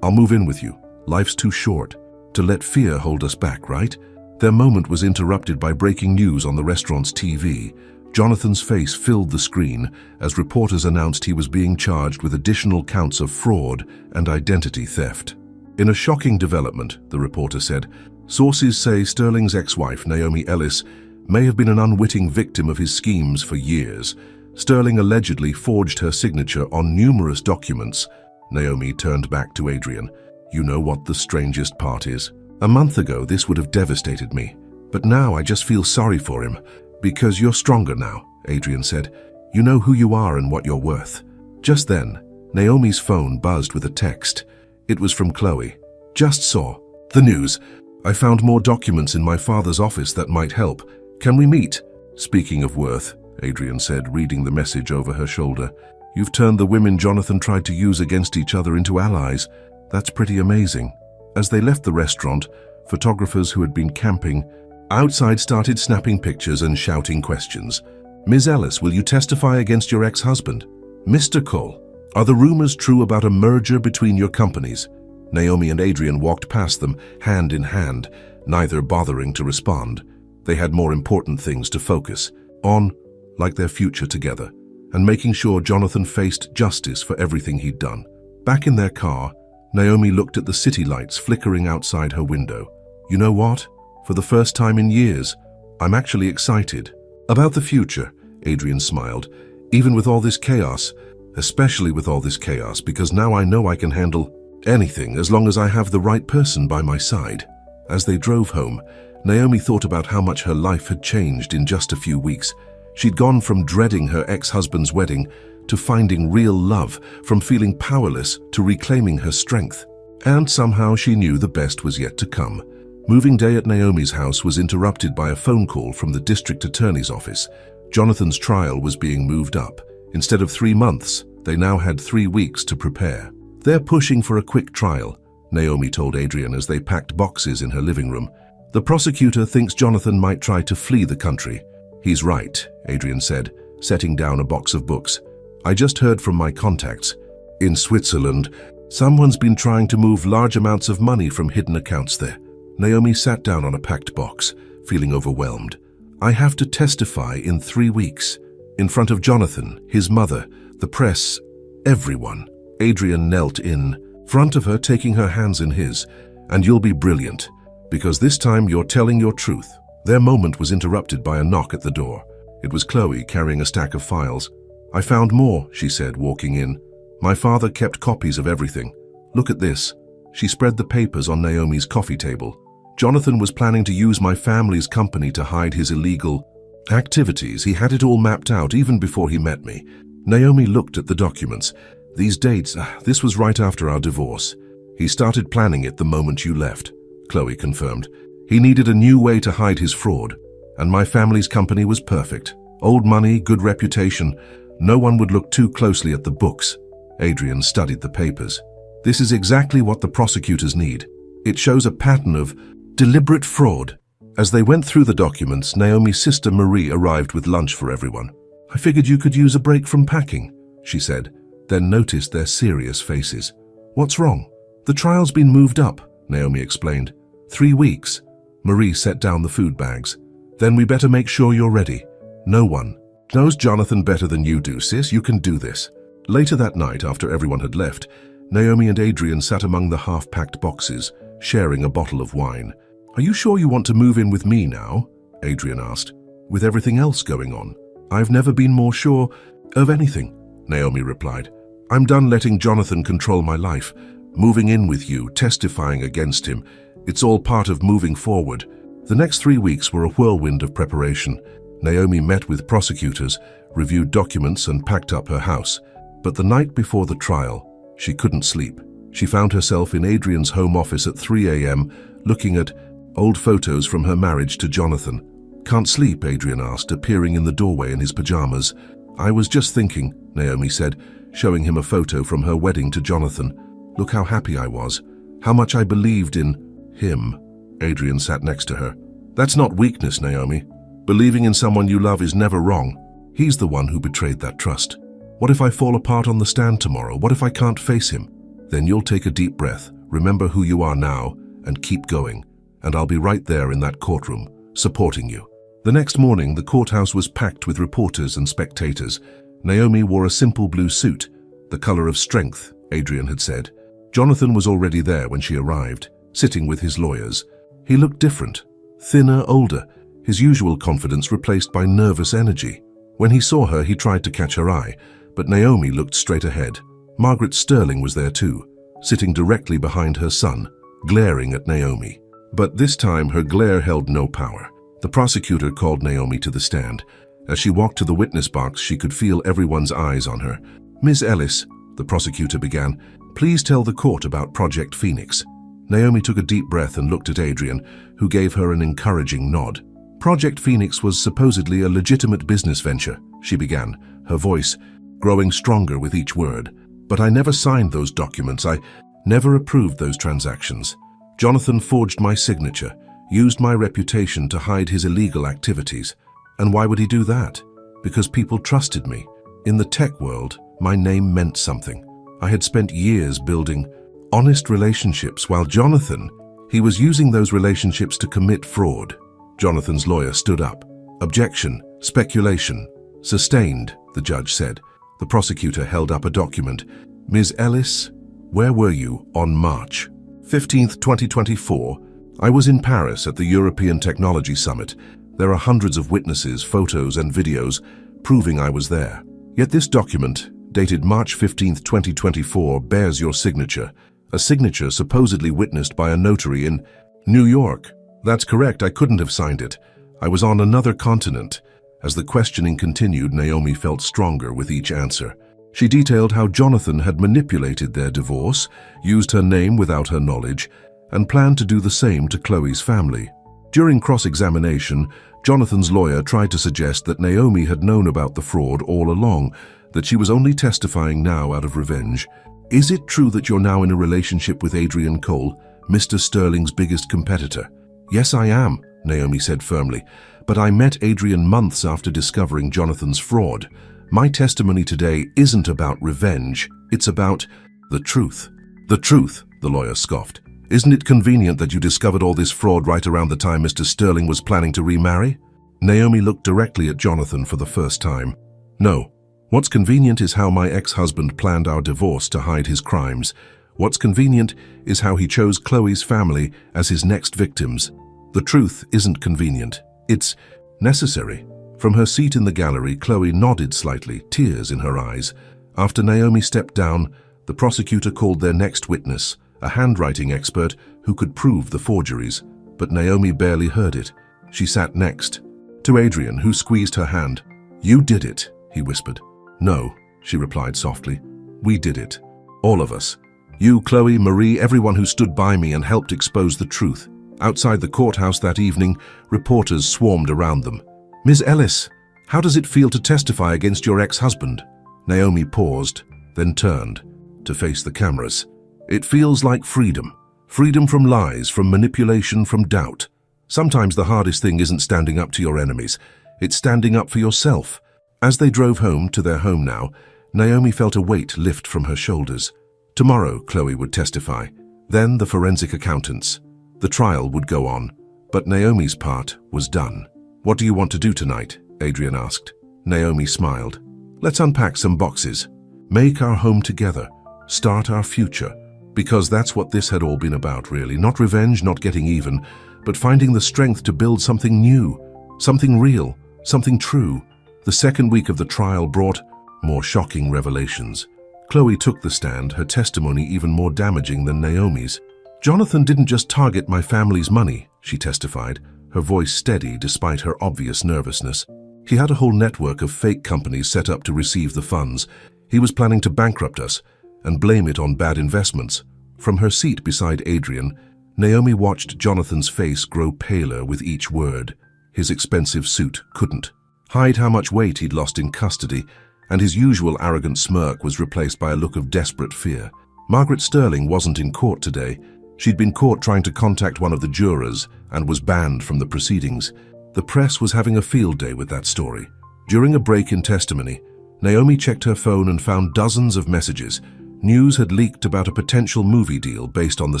I'll move in with you. Life's too short to let fear hold us back, right?" Their moment was interrupted by breaking news on the restaurant's TV. Jonathan's face filled the screen as reporters announced he was being charged with additional counts of fraud and identity theft. "In a shocking development," the reporter said, "sources say Sterling's ex-wife, Naomi Ellis, may have been an unwitting victim of his schemes for years. Sterling allegedly forged her signature on numerous documents." Naomi turned back to Adrian. "You know what the strangest part is? A month ago, this would have devastated me. But now I just feel sorry for him. Because you're stronger now," Adrian said. "You know who you are and what you're worth." Just then, Naomi's phone buzzed with a text. It was from Chloe. "Just saw the news. I found more documents in my father's office that might help. Can we meet?" "Speaking of worth," Adrian said, reading the message over her shoulder, "you've turned the women Jonathan tried to use against each other into allies. That's pretty amazing." As they left the restaurant, photographers who had been camping outside started snapping pictures and shouting questions. "Ms. Ellis, will you testify against your ex-husband?" "Mr. Cole, are the rumors true about a merger between your companies?" Naomi and Adrian walked past them, hand in hand, neither bothering to respond. They had more important things to focus on, like their future together, and making sure Jonathan faced justice for everything he'd done. Back in their car, Naomi looked at the city lights flickering outside her window. "You know what? For the first time in years, I'm actually excited about the future," Adrian smiled. "Even with all this chaos, especially with all this chaos, because now I know I can handle anything as long as I have the right person by my side." As they drove home, Naomi thought about how much her life had changed in just a few weeks. She'd gone from dreading her ex-husband's wedding to finding real love, from feeling powerless to reclaiming her strength. And somehow she knew the best was yet to come. Moving day at Naomi's house was interrupted by a phone call from the district attorney's office. Jonathan's trial was being moved up. Instead of 3 months, they now had 3 weeks to prepare. "They're pushing for a quick trial," Naomi told Adrian as they packed boxes in her living room. "The prosecutor thinks Jonathan might try to flee the country." "He's right," Adrian said, setting down a box of books. "I just heard from my contacts. In Switzerland, someone's been trying to move large amounts of money from hidden accounts there." Naomi sat down on a packed box, feeling overwhelmed. "I have to testify in 3 weeks, in front of Jonathan, his mother, the press, everyone." Adrian knelt in front of her, taking her hands in his. "And you'll be brilliant, because this time you're telling your truth." Their moment was interrupted by a knock at the door. It was Chloe carrying a stack of files. "I found more," she said, walking in. "My father kept copies of everything. Look at this." She spread the papers on Naomi's coffee table. Jonathan was planning to use my family's company to hide his illegal activities. He had it all mapped out even before he met me. Naomi looked at the documents. These dates, this was right after our divorce. He started planning it the moment you left, Chloe confirmed. He needed a new way to hide his fraud, and my family's company was perfect. Old money, good reputation. No one would look too closely at the books. Adrian studied the papers. This is exactly what the prosecutors need. It shows a pattern of deliberate fraud. As they went through the documents, Naomi's sister Marie arrived with lunch for everyone. I figured you could use a break from packing, she said, then noticed their serious faces. What's wrong? The trial's been moved up, Naomi explained. 3 weeks. Marie set down the food bags. Then we better make sure you're ready. No one knows Jonathan better than you do, sis. You can do this. Later that night, after everyone had left, Naomi and Adrian sat among the half-packed boxes, sharing a bottle of wine. Are you sure you want to move in with me now? Adrian asked. With everything else going on. I've never been more sure of anything, Naomi replied. I'm done letting Jonathan control my life. Moving in with you, testifying against him. It's all part of moving forward. The next 3 weeks were a whirlwind of preparation. Naomi met with prosecutors, reviewed documents, and packed up her house. But the night before the trial, she couldn't sleep. She found herself in Adrian's home office at 3 a.m., looking at old photos from her marriage to Jonathan. Can't sleep, Adrian asked, appearing in the doorway in his pajamas. I was just thinking, Naomi said, showing him a photo from her wedding to Jonathan. Look how happy I was, how much I believed in him. Adrian sat next to her. That's not weakness, Naomi. Believing in someone you love is never wrong. He's the one who betrayed that trust. What if I fall apart on the stand tomorrow? What if I can't face him? Then you'll take a deep breath, remember who you are now, and keep going. And I'll be right there in that courtroom, supporting you. The next morning, the courthouse was packed with reporters and spectators. Naomi wore a simple blue suit, the color of strength, Adrian had said. Jonathan was already there when she arrived, sitting with his lawyers. He looked different, thinner, older, his usual confidence replaced by nervous energy. When he saw her, he tried to catch her eye, but Naomi looked straight ahead. Margaret Sterling was there too, sitting directly behind her son, glaring at Naomi. But this time her glare held no power. The prosecutor called Naomi to the stand. As she walked to the witness box, she could feel everyone's eyes on her. Ms. Ellis, the prosecutor began, please tell the court about Project Phoenix. Naomi took a deep breath and looked at Adrian, who gave her an encouraging nod. Project Phoenix was supposedly a legitimate business venture, she began, her voice growing stronger with each word. But I never signed those documents. I never approved those transactions. Jonathan forged my signature, used my reputation to hide his illegal activities. And why would he do that? Because people trusted me. In the tech world, my name meant something. I had spent years building honest relationships, while Jonathan, he was using those relationships to commit fraud. Jonathan's lawyer stood up. Objection, speculation. Sustained, the judge said. The prosecutor held up a document. Ms. Ellis, where were you on March 15th, 2024? I was in Paris at the European Technology Summit. There are hundreds of witnesses, photos, and videos proving I was there. Yet this document, dated March 15th, 2024, bears your signature, a signature supposedly witnessed by a notary in New York. That's correct, I couldn't have signed it. I was on another continent. As the questioning continued, Naomi felt stronger with each answer. She detailed how Jonathan had manipulated their divorce, used her name without her knowledge, and planned to do the same to Chloe's family. During cross-examination, Jonathan's lawyer tried to suggest that Naomi had known about the fraud all along, that she was only testifying now out of revenge. Is it true that you're now in a relationship with Adrian Cole, Mr. Sterling's biggest competitor? Yes, I am, Naomi said firmly, but I met Adrian months after discovering Jonathan's fraud. My testimony today isn't about revenge, it's about the truth. The truth, the lawyer scoffed. Isn't it convenient that you discovered all this fraud right around the time Mr. Sterling was planning to remarry? Naomi looked directly at Jonathan for the first time. No. What's convenient is how my ex-husband planned our divorce to hide his crimes. What's convenient is how he chose Chloe's family as his next victims. The truth isn't convenient. It's necessary. From her seat in the gallery, Chloe nodded slightly, tears in her eyes. After Naomi stepped down, the prosecutor called their next witness, a handwriting expert who could prove the forgeries. but Naomi barely heard it. She sat next to Adrian, who squeezed her hand. "You did it," he whispered. "No," she replied softly. "We did it. All of us. You, Chloe, Marie, everyone who stood by me and helped expose the truth." Outside the courthouse that evening, reporters swarmed around them. "Ms. Ellis, how does it feel to testify against your ex-husband?" Naomi paused, then turned to face the cameras. "It feels like freedom. Freedom from lies, from manipulation, from doubt. Sometimes the hardest thing isn't standing up to your enemies. It's standing up for yourself." As they drove home to their home now, Naomi felt a weight lift from her shoulders. Tomorrow, Chloe would testify. Then the forensic accountants. The trial would go on, but Naomi's part was done. "What do you want to do tonight?" Adrian asked. Naomi smiled. "Let's unpack some boxes. Make our home together. Start our future." Because that's what this had all been about, really. Not revenge, not getting even, but finding the strength to build something new, something real, something true. The second week of the trial brought more shocking revelations. Chloe took the stand, her testimony even more damaging than Naomi's. "Jonathan didn't just target my family's money," she testified, her voice steady despite her obvious nervousness. "He had a whole network of fake companies set up to receive the funds. He was planning to bankrupt us and blame it on bad investments." From her seat beside Adrian, Naomi watched Jonathan's face grow paler with each word. His expensive suit couldn't hide how much weight he'd lost in custody, and his usual arrogant smirk was replaced by a look of desperate fear. Margaret Sterling wasn't in court today. She'd been caught trying to contact one of the jurors and was banned from the proceedings. The press was having a field day with that story. During a break in testimony, Naomi checked her phone and found dozens of messages. News had leaked about a potential movie deal based on the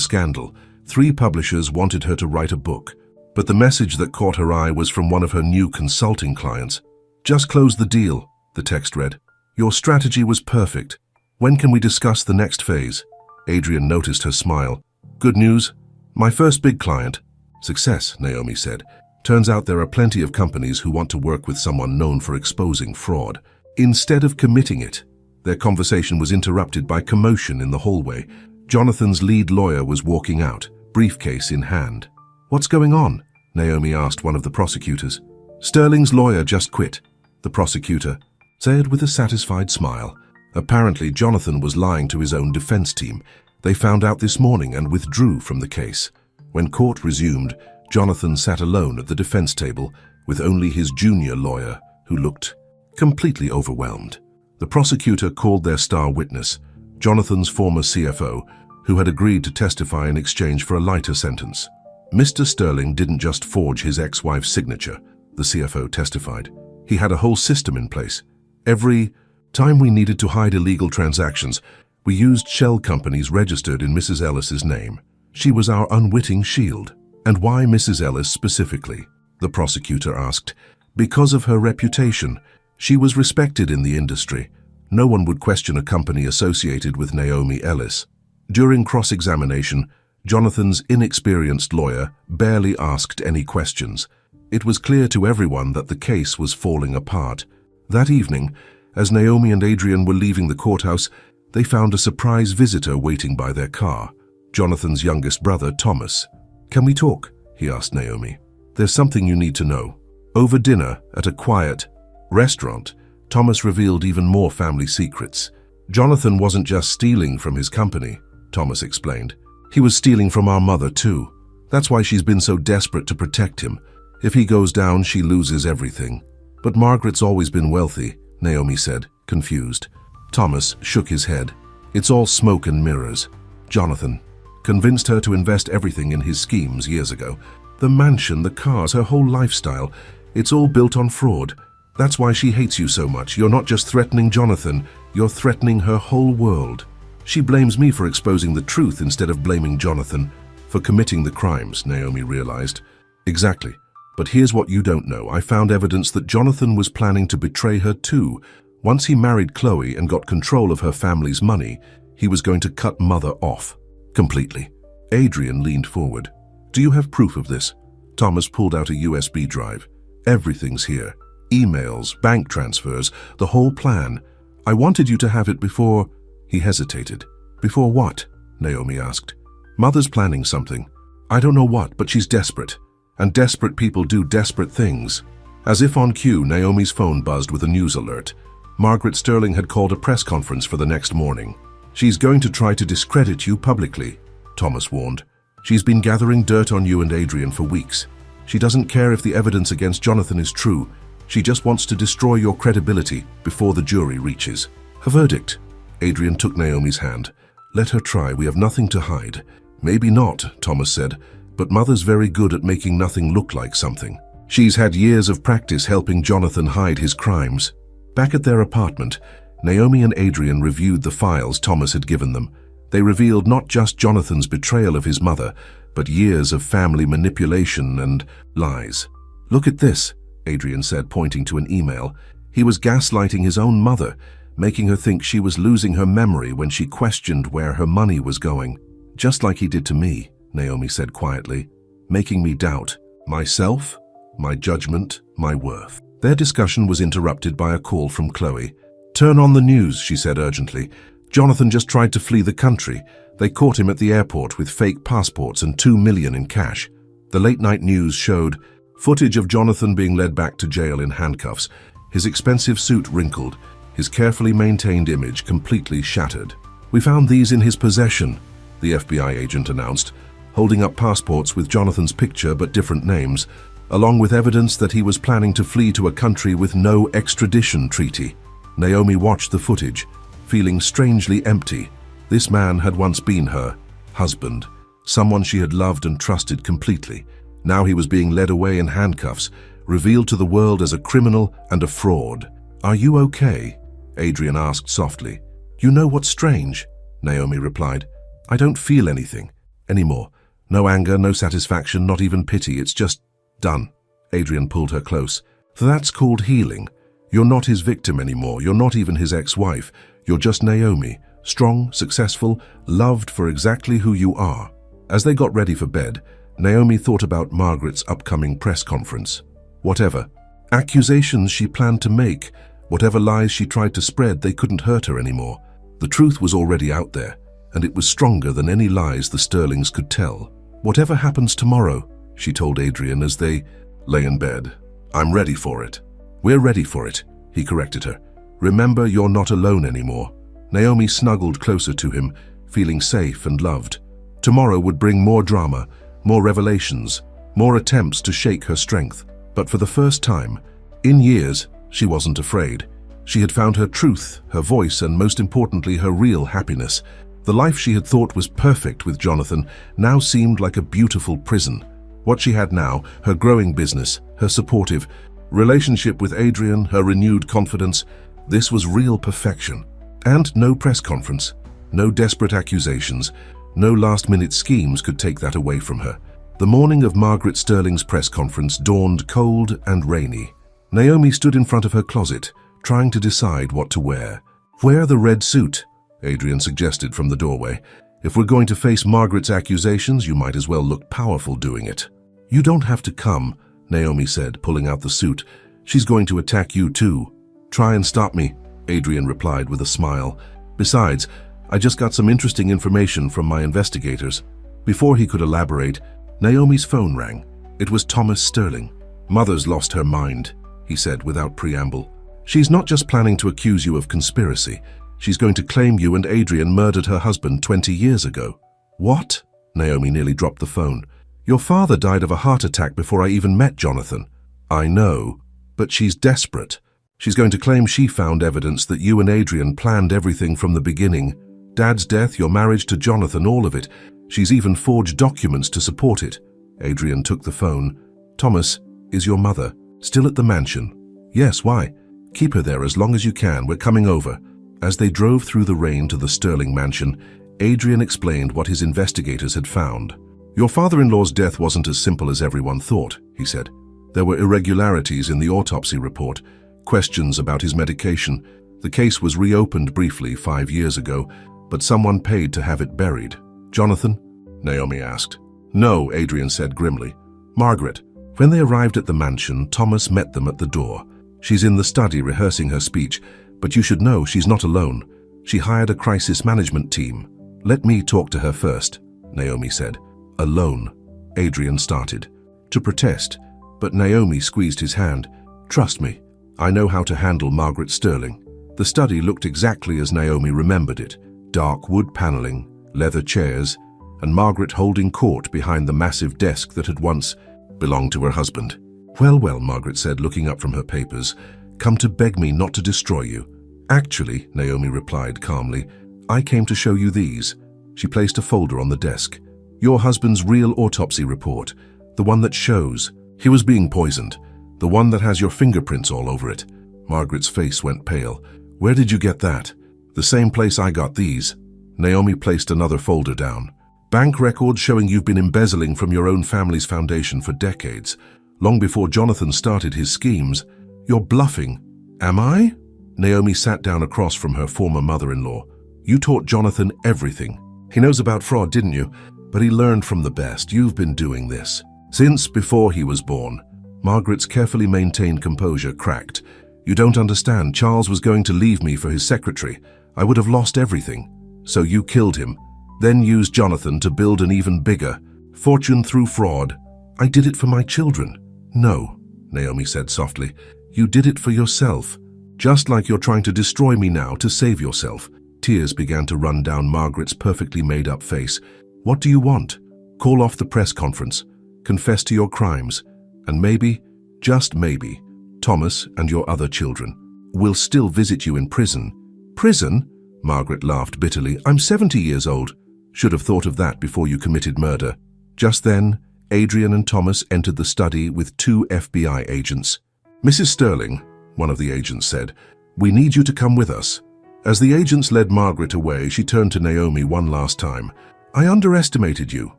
scandal. 3 publishers wanted her to write a book. But the message that caught her eye was from one of her new consulting clients. "Just closed the deal," the text read. "Your strategy was perfect. When can we discuss the next phase?" Adrian noticed her smile. "Good news. My first big client." "Success," Naomi said. "Turns out there are plenty of companies who want to work with someone known for exposing fraud." Instead of committing it, their conversation was interrupted by commotion in the hallway. Jonathan's lead lawyer was walking out, briefcase in hand. "What's going on?" Naomi asked one of the prosecutors. "Sterling's lawyer just quit," the prosecutor said with a satisfied smile. Apparently, Jonathan was lying to his own defense team. They found out this morning and withdrew from the case. When court resumed, Jonathan sat alone at the defense table with only his junior lawyer, who looked completely overwhelmed. The prosecutor called their star witness, Jonathan's former CFO, who had agreed to testify in exchange for a lighter sentence. "Mr. Sterling didn't just forge his ex-wife's signature," the CFO testified. "He had a whole system in place. Every time we needed to hide illegal transactions, we used shell companies registered in Mrs. Ellis's name. She was our unwitting shield." "And why Mrs. Ellis specifically?" the prosecutor asked. "Because of her reputation. She was respected in the industry. No one would question a company associated with Naomi Ellis." During cross-examination, Jonathan's inexperienced lawyer barely asked any questions. It was clear to everyone that the case was falling apart. That evening, as Naomi and Adrian were leaving the courthouse, they found a surprise visitor waiting by their car, Jonathan's youngest brother, Thomas. "Can we talk?" he asked Naomi. "There's something you need to know." Over dinner, at a quiet restaurant, Thomas revealed even more family secrets. "Jonathan wasn't just stealing from his company," Thomas explained. "He was stealing from our mother too. That's why she's been so desperate to protect him. If he goes down, she loses everything." "But Margaret's always been wealthy," Naomi said, confused. Thomas shook his head. "It's all smoke and mirrors. Jonathan convinced her to invest everything in his schemes years ago. The mansion, the cars, her whole lifestyle. It's all built on fraud. That's why she hates you so much. You're not just threatening Jonathan, you're threatening her whole world. She blames me for exposing the truth instead of blaming Jonathan for committing the crimes," Naomi realized. "Exactly. But here's what you don't know. I found evidence that Jonathan was planning to betray her too. Once he married Chloe and got control of her family's money, he was going to cut Mother off. Completely." Adrian leaned forward. "Do you have proof of this?" Thomas pulled out a USB drive. "Everything's here. Emails, bank transfers, the whole plan. I wanted you to have it before—" He hesitated. "Before what?" Naomi asked. "Mother's planning something. I don't know what, but she's desperate. And desperate people do desperate things. As if on cue, Naomi's phone buzzed with a news alert. Margaret Sterling had called a press conference for the next morning. She's going to try to discredit you publicly, Thomas warned. She's been gathering dirt on you and Adrian for weeks. She doesn't care if the evidence against Jonathan is true. She just wants to destroy your credibility before the jury reaches a verdict. Adrian took Naomi's hand. Let her try, we have nothing to hide. Maybe not, Thomas said, but Mother's very good at making nothing look like something. She's had years of practice helping Jonathan hide his crimes. Back at their apartment, Naomi and Adrian reviewed the files Thomas had given them. They revealed not just Jonathan's betrayal of his mother, but years of family manipulation and lies. Look at this, Adrian said, pointing to an email. He was gaslighting his own mother, making her think she was losing her memory when she questioned where her money was going. Just like he did to me, Naomi said quietly, making me doubt myself, my judgment, my worth. Their discussion was interrupted by a call from Chloe. Turn on the news, she said urgently. Jonathan just tried to flee the country. They caught him at the airport with fake passports and $2 million in cash. The late-night news showed footage of Jonathan being led back to jail in handcuffs, his expensive suit wrinkled, his carefully maintained image completely shattered. We found these in his possession, the FBI agent announced, holding up passports with Jonathan's picture but different names, along with evidence that he was planning to flee to a country with no extradition treaty. Naomi watched the footage, feeling strangely empty. This man had once been her husband, someone she had loved and trusted completely. Now he was being led away in handcuffs, revealed to the world as a criminal and a fraud. Are you okay? Adrian asked softly. You know what's strange? Naomi replied. I don't feel anything anymore. No anger, no satisfaction, not even pity. It's just done. Adrian pulled her close. That's called healing. You're not his victim anymore. You're not even his ex-wife. You're just Naomi, strong, successful, loved for exactly who you are. As they got ready for bed, Naomi thought about Margaret's upcoming press conference. Whatever accusations she planned to make, whatever lies she tried to spread, they couldn't hurt her anymore. The truth was already out there, and it was stronger than any lies the Sterlings could tell. Whatever happens tomorrow, she told Adrian as they lay in bed. I'm ready for it. We're ready for it, he corrected her. Remember, you're not alone anymore. Naomi snuggled closer to him, feeling safe and loved. Tomorrow would bring more drama, more revelations, more attempts to shake her strength. But for the first time, in years, she wasn't afraid. She had found her truth, her voice, and most importantly, her real happiness. The life she had thought was perfect with Jonathan now seemed like a beautiful prison. What she had now, her growing business, her supportive relationship with Adrian, her renewed confidence, this was real perfection. And no press conference, no desperate accusations, no last-minute schemes could take that away from her. The morning of Margaret Sterling's press conference dawned cold and rainy. Naomi stood in front of her closet, trying to decide what to wear. Wear the red suit, Adrian suggested from the doorway. If we're going to face Margaret's accusations, you might as well look powerful doing it. You don't have to come, Naomi said, pulling out the suit. She's going to attack you too. Try and stop me, Adrian replied with a smile. Besides, I just got some interesting information from my investigators. Before he could elaborate, Naomi's phone rang. It was Thomas Sterling. Mother's lost her mind, he said without preamble. She's not just planning to accuse you of conspiracy. She's going to claim you and Adrian murdered her husband 20 years ago. What? Naomi nearly dropped the phone. Your father died of a heart attack before I even met Jonathan. I know, but she's desperate. She's going to claim she found evidence that you and Adrian planned everything from the beginning. Dad's death, your marriage to Jonathan, all of it. She's even forged documents to support it. Adrian took the phone. Thomas, is your mother still at the mansion? Yes, why? Keep her there as long as you can. We're coming over. As they drove through the rain to the Sterling mansion, Adrian explained what his investigators had found. Your father-in-law's death wasn't as simple as everyone thought, he said. There were irregularities in the autopsy report, questions about his medication. The case was reopened briefly 5 years ago, but someone paid to have it buried. Jonathan? Naomi asked. No, Adrian said grimly. Margaret. When they arrived at the mansion, Thomas met them at the door. She's in the study rehearsing her speech, but you should know she's not alone. She hired a crisis management team. Let me talk to her first, Naomi said. Alone. Adrian started to protest, but Naomi squeezed his hand. "Trust me, I know how to handle Margaret Sterling." The study looked exactly as Naomi remembered it. Dark wood paneling, leather chairs, and Margaret holding court behind the massive desk that had once belonged to her husband. "Well, well," Margaret said, looking up from her papers, "come to beg me not to destroy you." "Actually," Naomi replied calmly, "I came to show you these." She placed a folder on the desk. "Your husband's real autopsy report, the one that shows he was being poisoned, the one that has your fingerprints all over it." Margaret's face went pale. "Where did you get that?" "The same place I got these." Naomi placed another folder down. "Bank records showing you've been embezzling from your own family's foundation for decades, long before Jonathan started his schemes. You're bluffing." "Am I?" Naomi sat down across from her former mother-in-law. "You taught Jonathan everything. He knows about fraud, didn't you? But he learned from the best. You've been doing this since before he was born." Margaret's carefully maintained composure cracked. "You don't understand. Charles was going to leave me for his secretary. I would have lost everything. So you killed him, then used Jonathan to build an even bigger fortune through fraud." "I did it for my children." "No," Naomi said softly. "You did it for yourself. Just like you're trying to destroy me now to save yourself." Tears began to run down Margaret's perfectly made-up face. "What do you want? Call off the press conference. Confess to your crimes. And maybe, just maybe, Thomas and your other children will still visit you in prison." "Prison?" Margaret laughed bitterly. "I'm 70 years old. Should have thought of that before you committed murder." Just then, Adrian and Thomas entered the study with 2 FBI agents. "Mrs. Sterling," one of the agents said, "we need you to come with us." As the agents led Margaret away, she turned to Naomi one last time. "I underestimated you.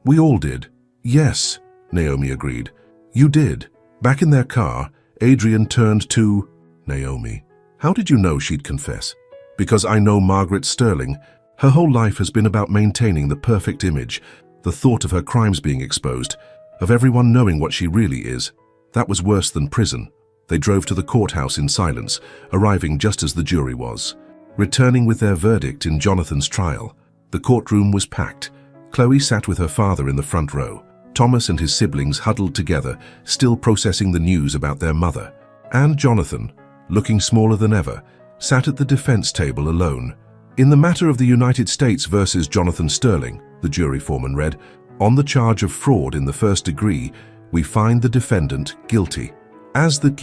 We all did." "Yes," Naomi agreed. "You did." Back in their car, Adrian turned to Naomi. "How did you know she'd confess?" "Because I know Margaret Sterling. Her whole life has been about maintaining the perfect image, the thought of her crimes being exposed, of everyone knowing what she really is. That was worse than prison." They drove to the courthouse in silence, arriving just as the jury was returning with their verdict in Jonathan's trial. The courtroom was packed. Chloe sat with her father in the front row. Thomas and his siblings huddled together, still processing the news about their mother. And Jonathan, looking smaller than ever, sat at the defense table alone. "In the matter of the United States versus Jonathan Sterling," the jury foreman read, "on the charge of fraud in the first degree, we find the defendant guilty." As the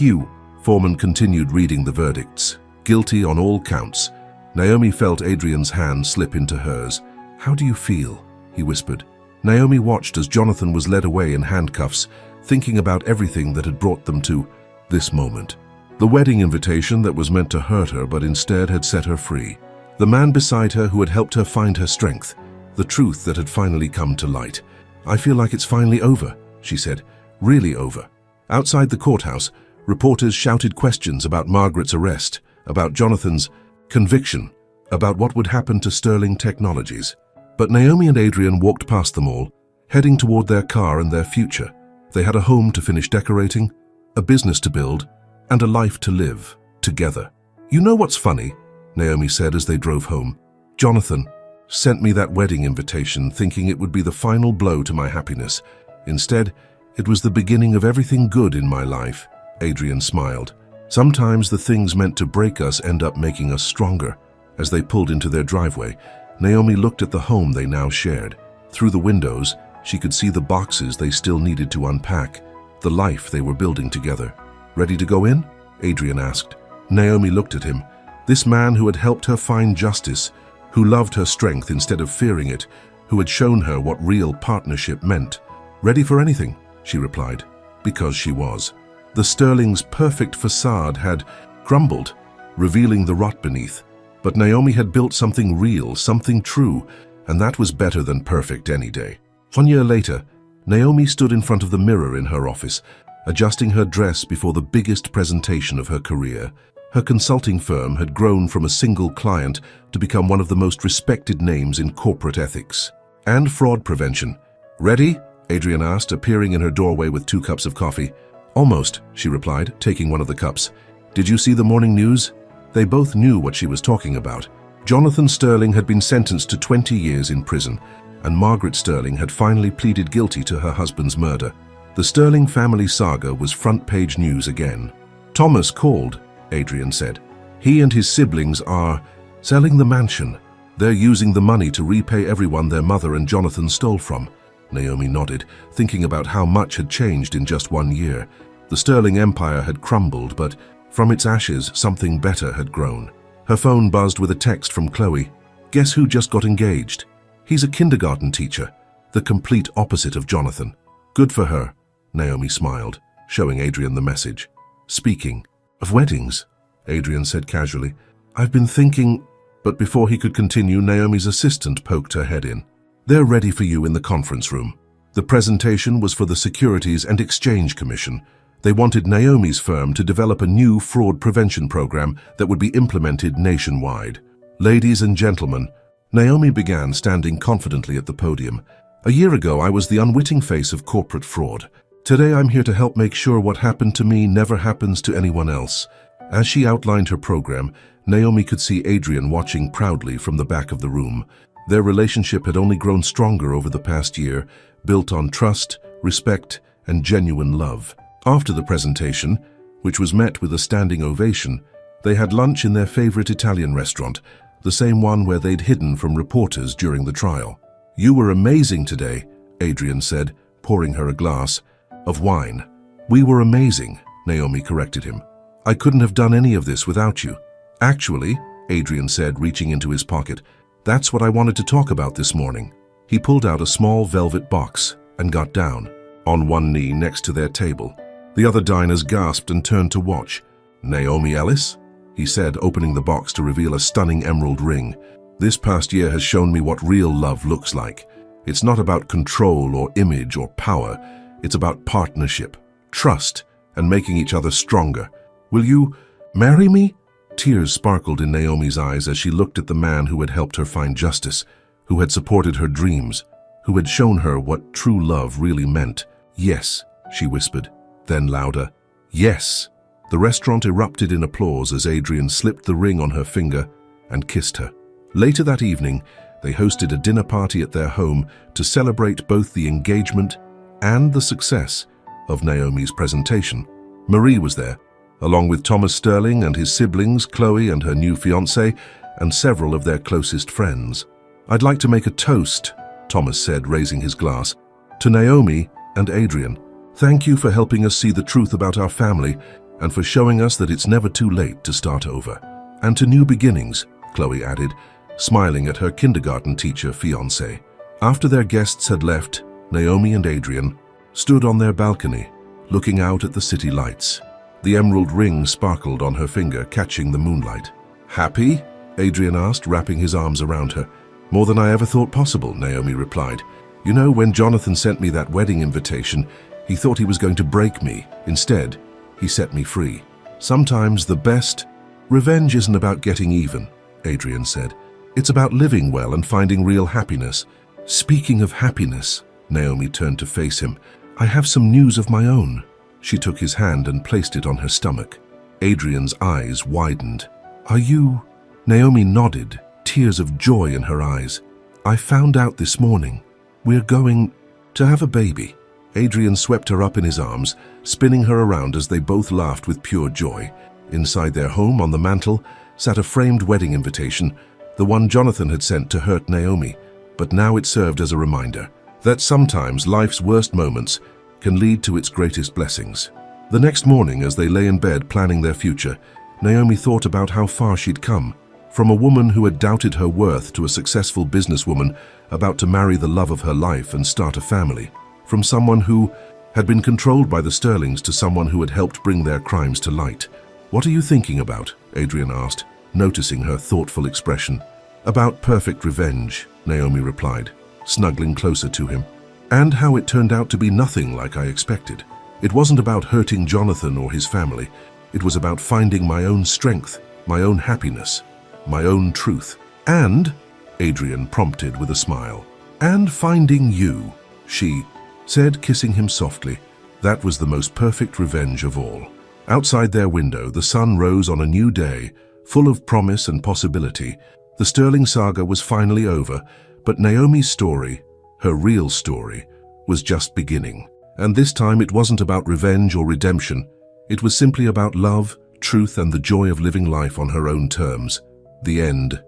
foreman continued reading the verdicts, guilty on all counts, Naomi felt Adrian's hand slip into hers. "How do you feel?" he whispered. Naomi watched as Jonathan was led away in handcuffs, thinking about everything that had brought them to this moment. The wedding invitation that was meant to hurt her but instead had set her free. The man beside her who had helped her find her strength. The truth that had finally come to light. "I feel like it's finally over," she said. "Really over." Outside the courthouse, reporters shouted questions about Margaret's arrest, about Jonathan's conviction, about what would happen to Sterling Technologies. But Naomi and Adrian walked past them all, heading toward their car and their future. They had a home to finish decorating, a business to build, and a life to live together. "You know what's funny?" Naomi said as they drove home. "Jonathan sent me that wedding invitation thinking it would be the final blow to my happiness. Instead, it was the beginning of everything good in my life." Adrian smiled. "Sometimes the things meant to break us end up making us stronger." As they pulled into their driveway, Naomi looked at the home they now shared. Through the windows, she could see the boxes they still needed to unpack, the life they were building together. "Ready to go in?" Adrian asked. Naomi looked at him. This man who had helped her find justice, who loved her strength instead of fearing it, who had shown her what real partnership meant. "Ready for anything," she replied, because she was. The Sterling's perfect facade had crumbled, revealing the rot beneath. But Naomi had built something real, something true, and that was better than perfect any day. 1 year later, Naomi stood in front of the mirror in her office, adjusting her dress before the biggest presentation of her career. Her consulting firm had grown from a single client to become one of the most respected names in corporate ethics and fraud prevention. "Ready?" Adrian asked, appearing in her doorway with 2 cups of coffee. "Almost," she replied, taking one of the cups. "Did you see the morning news?" They both knew what she was talking about. Jonathan Sterling had been sentenced to 20 years in prison. and Margaret Sterling had finally pleaded guilty to her husband's murder. The Sterling family saga was front-page news again. "Thomas called," Adrian said. "He and his siblings are selling the mansion. They're using the money to repay everyone their mother and Jonathan stole from." Naomi nodded, thinking about how much had changed in just 1 year. The Sterling empire had crumbled, but from its ashes, something better had grown. Her phone buzzed with a text from Chloe. "Guess who just got engaged? He's a kindergarten teacher, the complete opposite of Jonathan." "Good for her," Naomi smiled, showing Adrian the message. "Speaking of weddings," Adrian said casually, "I've been thinking..." But before he could continue, Naomi's assistant poked her head in. "They're ready for you in the conference room." The presentation was for the Securities and Exchange Commission. They wanted Naomi's firm to develop a new fraud prevention program that would be implemented nationwide. "Ladies and gentlemen," Naomi began, standing confidently at the podium. "A year ago, I was the unwitting face of corporate fraud. Today, I'm here to help make sure what happened to me never happens to anyone else." As she outlined her program, Naomi could see Adrian watching proudly from the back of the room. Their relationship had only grown stronger over the past year, built on trust, respect, and genuine love. After the presentation, which was met with a standing ovation, they had lunch in their favorite Italian restaurant, the same one where they'd hidden from reporters during the trial. "You were amazing today," Adrian said, pouring her a glass of wine. "We were amazing," Naomi corrected him. "I couldn't have done any of this without you." "Actually," Adrian said, reaching into his pocket, "that's what I wanted to talk about this morning." He pulled out a small velvet box and got down, on one knee next to their table. The other diners gasped and turned to watch. "Naomi Ellis?" he said, opening the box to reveal a stunning emerald ring. "This past year has shown me what real love looks like. It's not about control or image or power. It's about partnership, trust, and making each other stronger. Will you marry me?" Tears sparkled in Naomi's eyes as she looked at the man who had helped her find justice, who had supported her dreams, who had shown her what true love really meant. "Yes," she whispered, then louder, "Yes." The restaurant erupted in applause as Adrian slipped the ring on her finger and kissed her. Later that evening, they hosted a dinner party at their home to celebrate both the engagement and the success of Naomi's presentation. Marie was there, along with Thomas Sterling and his siblings, Chloe and her new fiancé, and several of their closest friends. "I'd like to make a toast," Thomas said, raising his glass, "to Naomi and Adrian. Thank you for helping us see the truth about our family and for showing us that it's never too late to start over. And to new beginnings," Chloe added, smiling at her kindergarten teacher fiancé. After their guests had left, Naomi and Adrian stood on their balcony, looking out at the city lights. The emerald ring sparkled on her finger, catching the moonlight. "Happy?" Adrian asked, wrapping his arms around her. "More than I ever thought possible," Naomi replied. "You know, when Jonathan sent me that wedding invitation, he thought he was going to break me. Instead, he set me free. Sometimes the best revenge isn't about getting even," Adrian said. "It's about living well and finding real happiness." "Speaking of happiness," Naomi turned to face him, "I have some news of my own." She took his hand and placed it on her stomach. Adrian's eyes widened. "Are you?" Naomi nodded, tears of joy in her eyes. "I found out this morning. We're going to have a baby." Adrian swept her up in his arms, spinning her around as they both laughed with pure joy. Inside their home, on the mantel, sat a framed wedding invitation, the one Jonathan had sent to hurt Naomi, but now it served as a reminder that sometimes life's worst moments can lead to its greatest blessings. The next morning, as they lay in bed planning their future, Naomi thought about how far she'd come. From a woman who had doubted her worth to a successful businesswoman about to marry the love of her life and start a family. From someone who had been controlled by the Sterlings to someone who had helped bring their crimes to light. "What are you thinking about?" Adrian asked, noticing her thoughtful expression. "About perfect revenge," Naomi replied, snuggling closer to him. "And how it turned out to be nothing like I expected. It wasn't about hurting Jonathan or his family. It was about finding my own strength, my own happiness, my own truth. And," Adrian prompted with a smile, "and finding you," she said, kissing him softly. That was the most perfect revenge of all. Outside their window, the sun rose on a new day, full of promise and possibility. The Sterling saga was finally over, but Naomi's story her real story, was just beginning. And this time it wasn't about revenge or redemption. It was simply about love, truth, and the joy of living life on her own terms. The end.